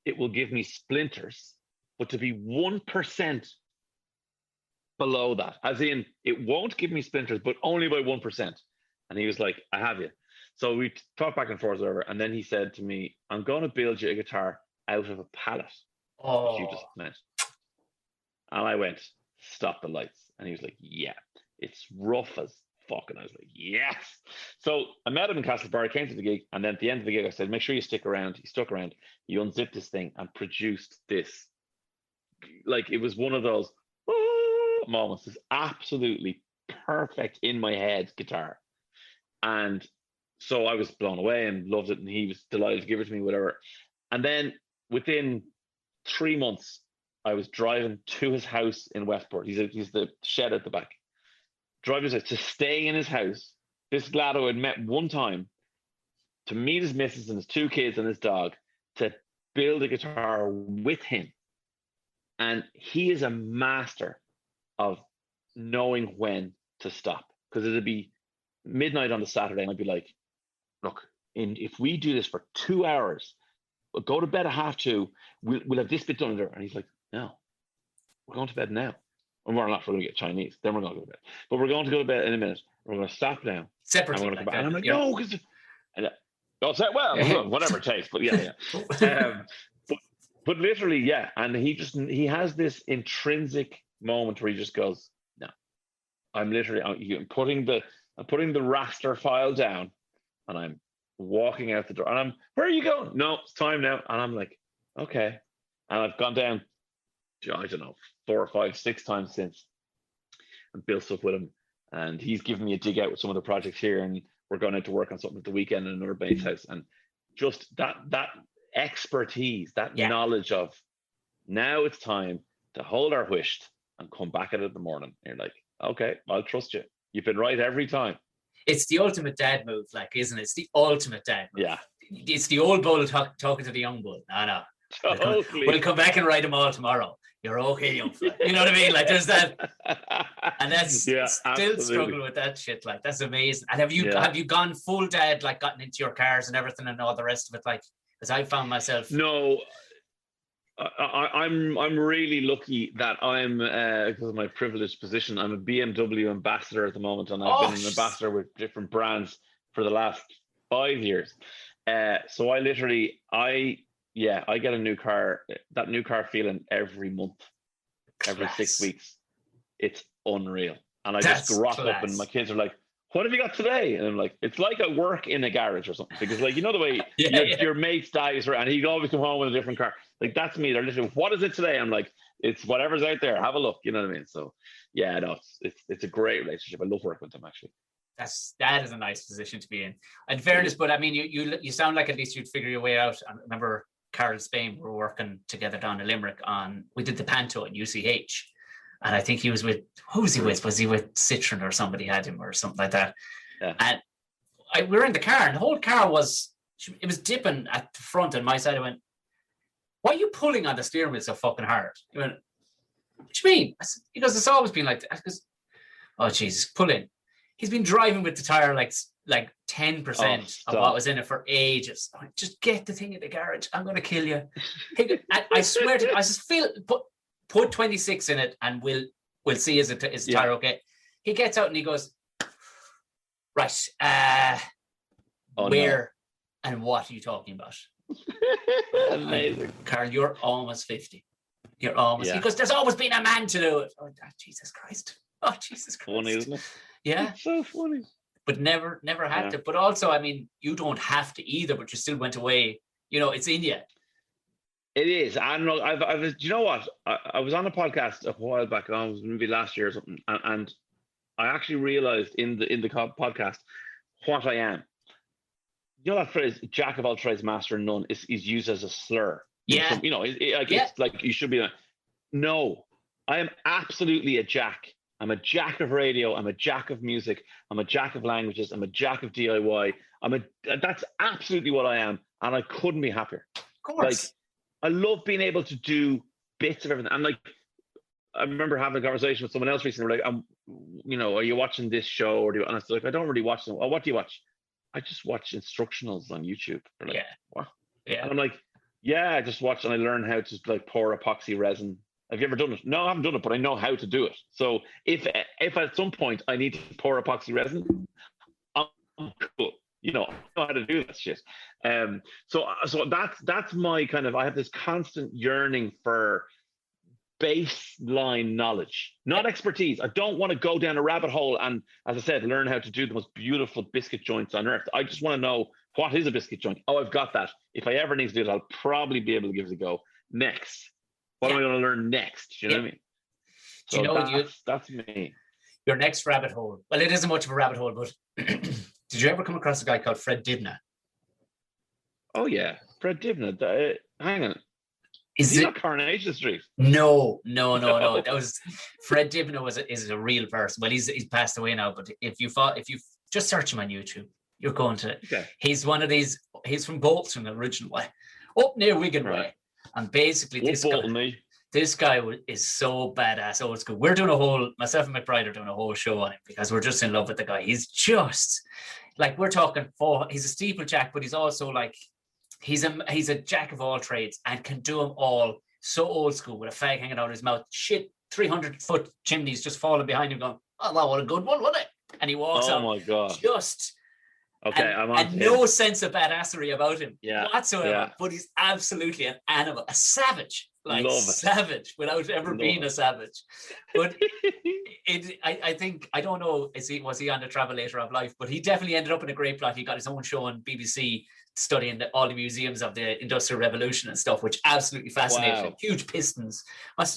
it will give me splinters, but to be 1% below that. As in, it won't give me splinters, but only by 1%. And he was like, I have you. So we talked back and forth over, and then he said to me, I'm going to build you a guitar out of a pallet, which you just meant. And I went, stop the lights. And he was like, yeah, it's rough as fuck. And I was like, yes. So I met him in Castlebar. I came to the gig. And then at the end of the gig, I said, make sure you stick around. He stuck around. He unzipped this thing and produced this. Like, it was one of those moments. This absolutely perfect in my head guitar. And so I was blown away and loved it. And he was delighted to give it to me, whatever. And then within 3 months, I was driving to his house in Westport. He's the shed at the back. Driving to stay in his house. This lad I had met one time, to meet his missus and his 2 kids and his dog, to build a guitar with him. And he is a master of knowing when to stop. Because it'd be midnight on the Saturday, and I'd be like, look, if we do this for 2 hours, we'll go to bed at 2:30, we'll have this bit done there. And he's like, no, we're going to bed now. And we're not, we're going to get Chinese. Then we're going to go to bed. But we're going to go to bed in a minute. We're going to stop now. Separately. And, and I'm like, no, because... I'll say, well, whatever it takes. But yeah. But literally, yeah. And he has this intrinsic moment where he just goes, no, I'm putting the raster file down, and I'm walking out the door. And where are you going? No, it's time now. And I'm like, okay. And I've gone down, I don't know, 4 or 5, 6 times since, and built stuff with him. And he's given me a dig out with some of the projects here, and we're going out to work on something at the weekend in another mate's house. And just that expertise, that knowledge of, now it's time to hold our whisht and come back at it in the morning. And you're like, okay, I'll trust you. You've been right every time. It's the ultimate dad move, like, isn't it? It's the ultimate dad move. Yeah. It's the old bull talking to the young bull. No. Totally. We'll come back and write them all tomorrow. You're okay, young fella. You know what I mean? Like, there's that, and that's still struggling with that shit. Like, that's amazing. And have you gone full dad, like, gotten into your cars and everything and all the rest of it? Like, as I found myself. No, I'm really lucky that I'm because of my privileged position. I'm a BMW ambassador at the moment, and I've been an ambassador with different brands for the last 5 years. So I get a new car, that new car feeling every month, every 6 weeks. It's unreal. And I just rock up and my kids are like, what have you got today? And I'm like, it's like I work in a garage or something. Because, like, you know the way your mate's dies, and he'd always come home with a different car. Like, that's me. They're literally, what is it today? I'm like, it's whatever's out there. Have a look. You know what I mean? So, yeah, no, it's a great relationship. I love working with them, actually. That is a nice position to be in. In fairness, but I mean, you sound like at least you'd figure your way out. I remember Carol Spain, we were working together down in Limerick we did the Panto at UCH. And I think he was with, who was he with? Was he with Citroen or somebody had him or something like that? Yeah. And we were in the car, and the whole car was dipping at the front, and my side, I went, why are you pulling on the steering wheel so fucking hard? He went, what do you mean? I said, he goes, it's always been like that. I goes, oh, Jesus, pull in. He's been driving with the tire like 10% of what was in it for ages. I went, just get the thing in the garage. I'm going to kill you. I swear to you, I just feel, put 26 in it, and we'll see is the tire okay. He gets out and he goes, right, where and what are you talking about? Amazing. Carl, you're almost 50. You're almost, because there's always been a man to do it. Oh, Jesus Christ. Oh, Jesus Christ. Funny, isn't it? Yeah. It's so funny. But never had to. But also, I mean, you don't have to either, but you still went away. You know, it's in you. It is. I don't know. Do you know what? I was on a podcast a while back. It was maybe last year or something, and I actually realized in the podcast what I am. You know that phrase, "Jack of all trades, master of none," is used as a slur. Yeah. It's like you should be. No, I am absolutely a jack. I'm a jack of radio. I'm a jack of music. I'm a jack of languages. I'm a jack of DIY. That's absolutely what I am, and I couldn't be happier. Of course. I love being able to do bits of everything. And like, I remember having a conversation with someone else recently. Like, are you watching this show or do you? And I was like, I don't really watch them. Oh, what do you watch? I just watch instructionals on YouTube. They're like, what? Yeah. And I'm like, yeah, I just watch and I learn how to like pour epoxy resin. Have you ever done it? No, I haven't done it, but I know how to do it. So if at some point I need to pour epoxy resin, I'm cool. I know how to do that shit. So that's my kind of. I have this constant yearning for baseline knowledge, not expertise. I don't want to go down a rabbit hole and, as I said, learn how to do the most beautiful biscuit joints on earth. I just want to know, what is a biscuit joint? Oh, I've got that. If I ever need to do it, I'll probably be able to give it a go. Next, what am I going to learn next? Do you know what I mean? So that's me. Your next rabbit hole. Well, it isn't much of a rabbit hole, but did you ever come across a guy called Fred Dibnah? Oh yeah, Fred Dibnah. Hang on. Is he it not Coronation Street? No. That was Fred Dibnah is a real person. Well, he's passed away now. But if you just search him on YouTube, you're going to. Okay. He's one of these. He's from Bolton originally, up near Wigan Way, and basically this guy is so badass old school. We're doing myself and McBride are doing a whole show on him because we're just in love with the guy. He's just like, we're talking he's a steeplejack, but he's also like, he's a jack of all trades and can do them all. So old school, with a fag hanging out of his mouth. Shit, 300-foot chimneys just falling behind him going, oh, that was a good one, wasn't it? And he walks out. Oh my God. Just... Okay, and no sense of badassery about him whatsoever. Yeah. But he's absolutely an animal, a savage. Like savage without ever being a savage. But I think, I don't know, was he on the Travelator of Life, but he definitely ended up in a great plot. He got his own show on BBC studying all the museums of the Industrial Revolution and stuff, which absolutely fascinated him. Huge Pistons.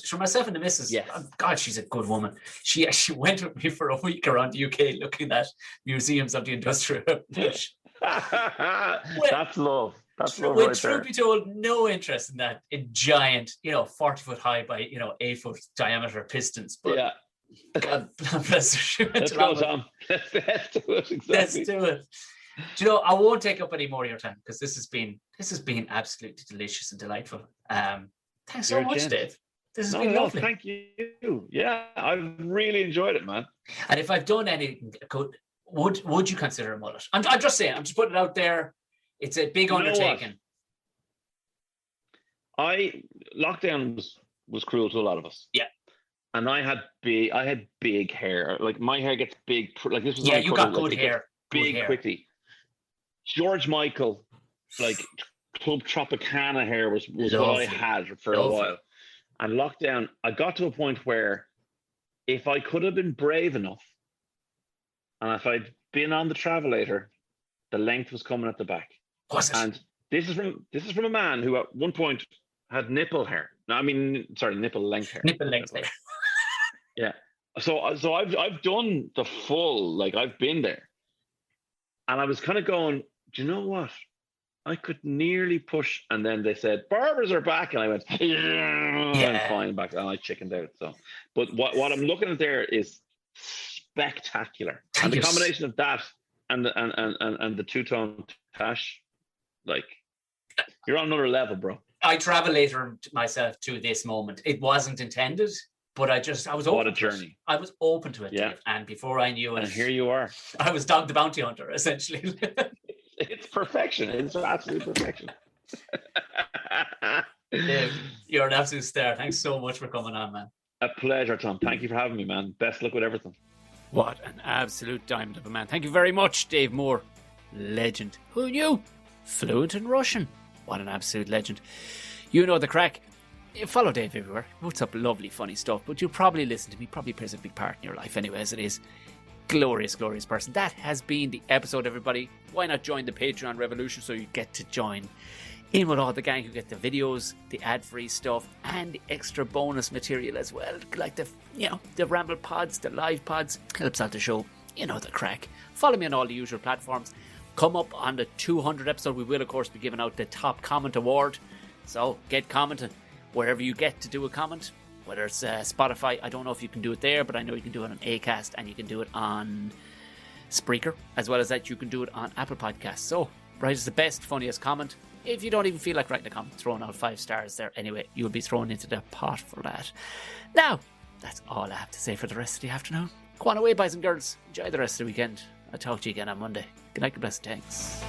For myself and the missus, God, she's a good woman. She actually went with me for a week around the UK looking at museums of the Industrial Revolution. That's love. That's love right truth be told, no interest in that, in giant, 40-foot high by 8-foot diameter pistons. But God bless her. Let's go, Tom. Let's do it. Exactly. Let's do it. Do I won't take up any more of your time because this has been absolutely delicious and delightful. Thanks so much, Dave. This has been lovely. Thank you. Yeah, I've really enjoyed it, man. And if I've done anything good, would you consider a mullet? I'm just saying. I'm just putting it out there. It's a big undertaking. Lockdown was cruel to a lot of us. Yeah. And I had big hair. Like, my hair gets big. Like, this was you got good hair. Big quickly. George Michael, like Club Tropicana hair was what I had for a while. And lockdown, I got to a point where if I could have been brave enough, and if I'd been on the Travelator, the length was coming at the back. Was it? And this is from a man who at one point had nipple hair. No, I mean, sorry, nipple length hair. Nipple length hair. Yeah. So I've done the full, like, I've been there. And I was kind of going, do you know what? I could nearly push, and then they said barbers are back, and I went, I'm fine back, and I chickened out. So, but what I'm looking at there is spectacular, and the combination of that and the two-tone tash, like, you're on another level, bro. I Travelator myself to this moment. It wasn't intended, but I was open. What a journey! I was open to it, Dave, and before I knew it, and here you are. I was Dog the Bounty Hunter, essentially. It's perfection. It's absolute perfection. Dave, you're an absolute star. Thanks so much for coming on, man. A pleasure, Tom. Thank you for having me, man. Best luck with everything. What an absolute diamond of a man. Thank you very much, Dave Moore. Legend. Who knew? Fluent in Russian. What an absolute legend. You know the crack. Follow Dave everywhere. He puts up lovely, funny stuff, but you probably listen to me. Probably plays a big part in your life anyway, as it is. Glorious person. That has been the episode, everybody. Why not join the Patreon revolution so you get to join in with all the gang who get the videos, the ad-free stuff, and the extra bonus material as well, like the ramble pods, the live pods. Helps out the show. You know the crack. Follow me on all the usual platforms. Come up on the 200 episode, we will of course be giving out the top comment award. So get commenting wherever you get to do a comment. Whether it's Spotify, I don't know if you can do it there, but I know you can do it on Acast and you can do it on Spreaker. As well as that, you can do it on Apple Podcasts. So, write us the best, funniest comment if you don't even feel like writing a comment, throwing out 5 stars there anyway, you'll be thrown into the pot for that. Now, that's all I have to say for the rest of the afternoon. Go on away, boys and girls. Enjoy the rest of the weekend. I'll talk to you again on Monday. Good night, good blessed, thanks.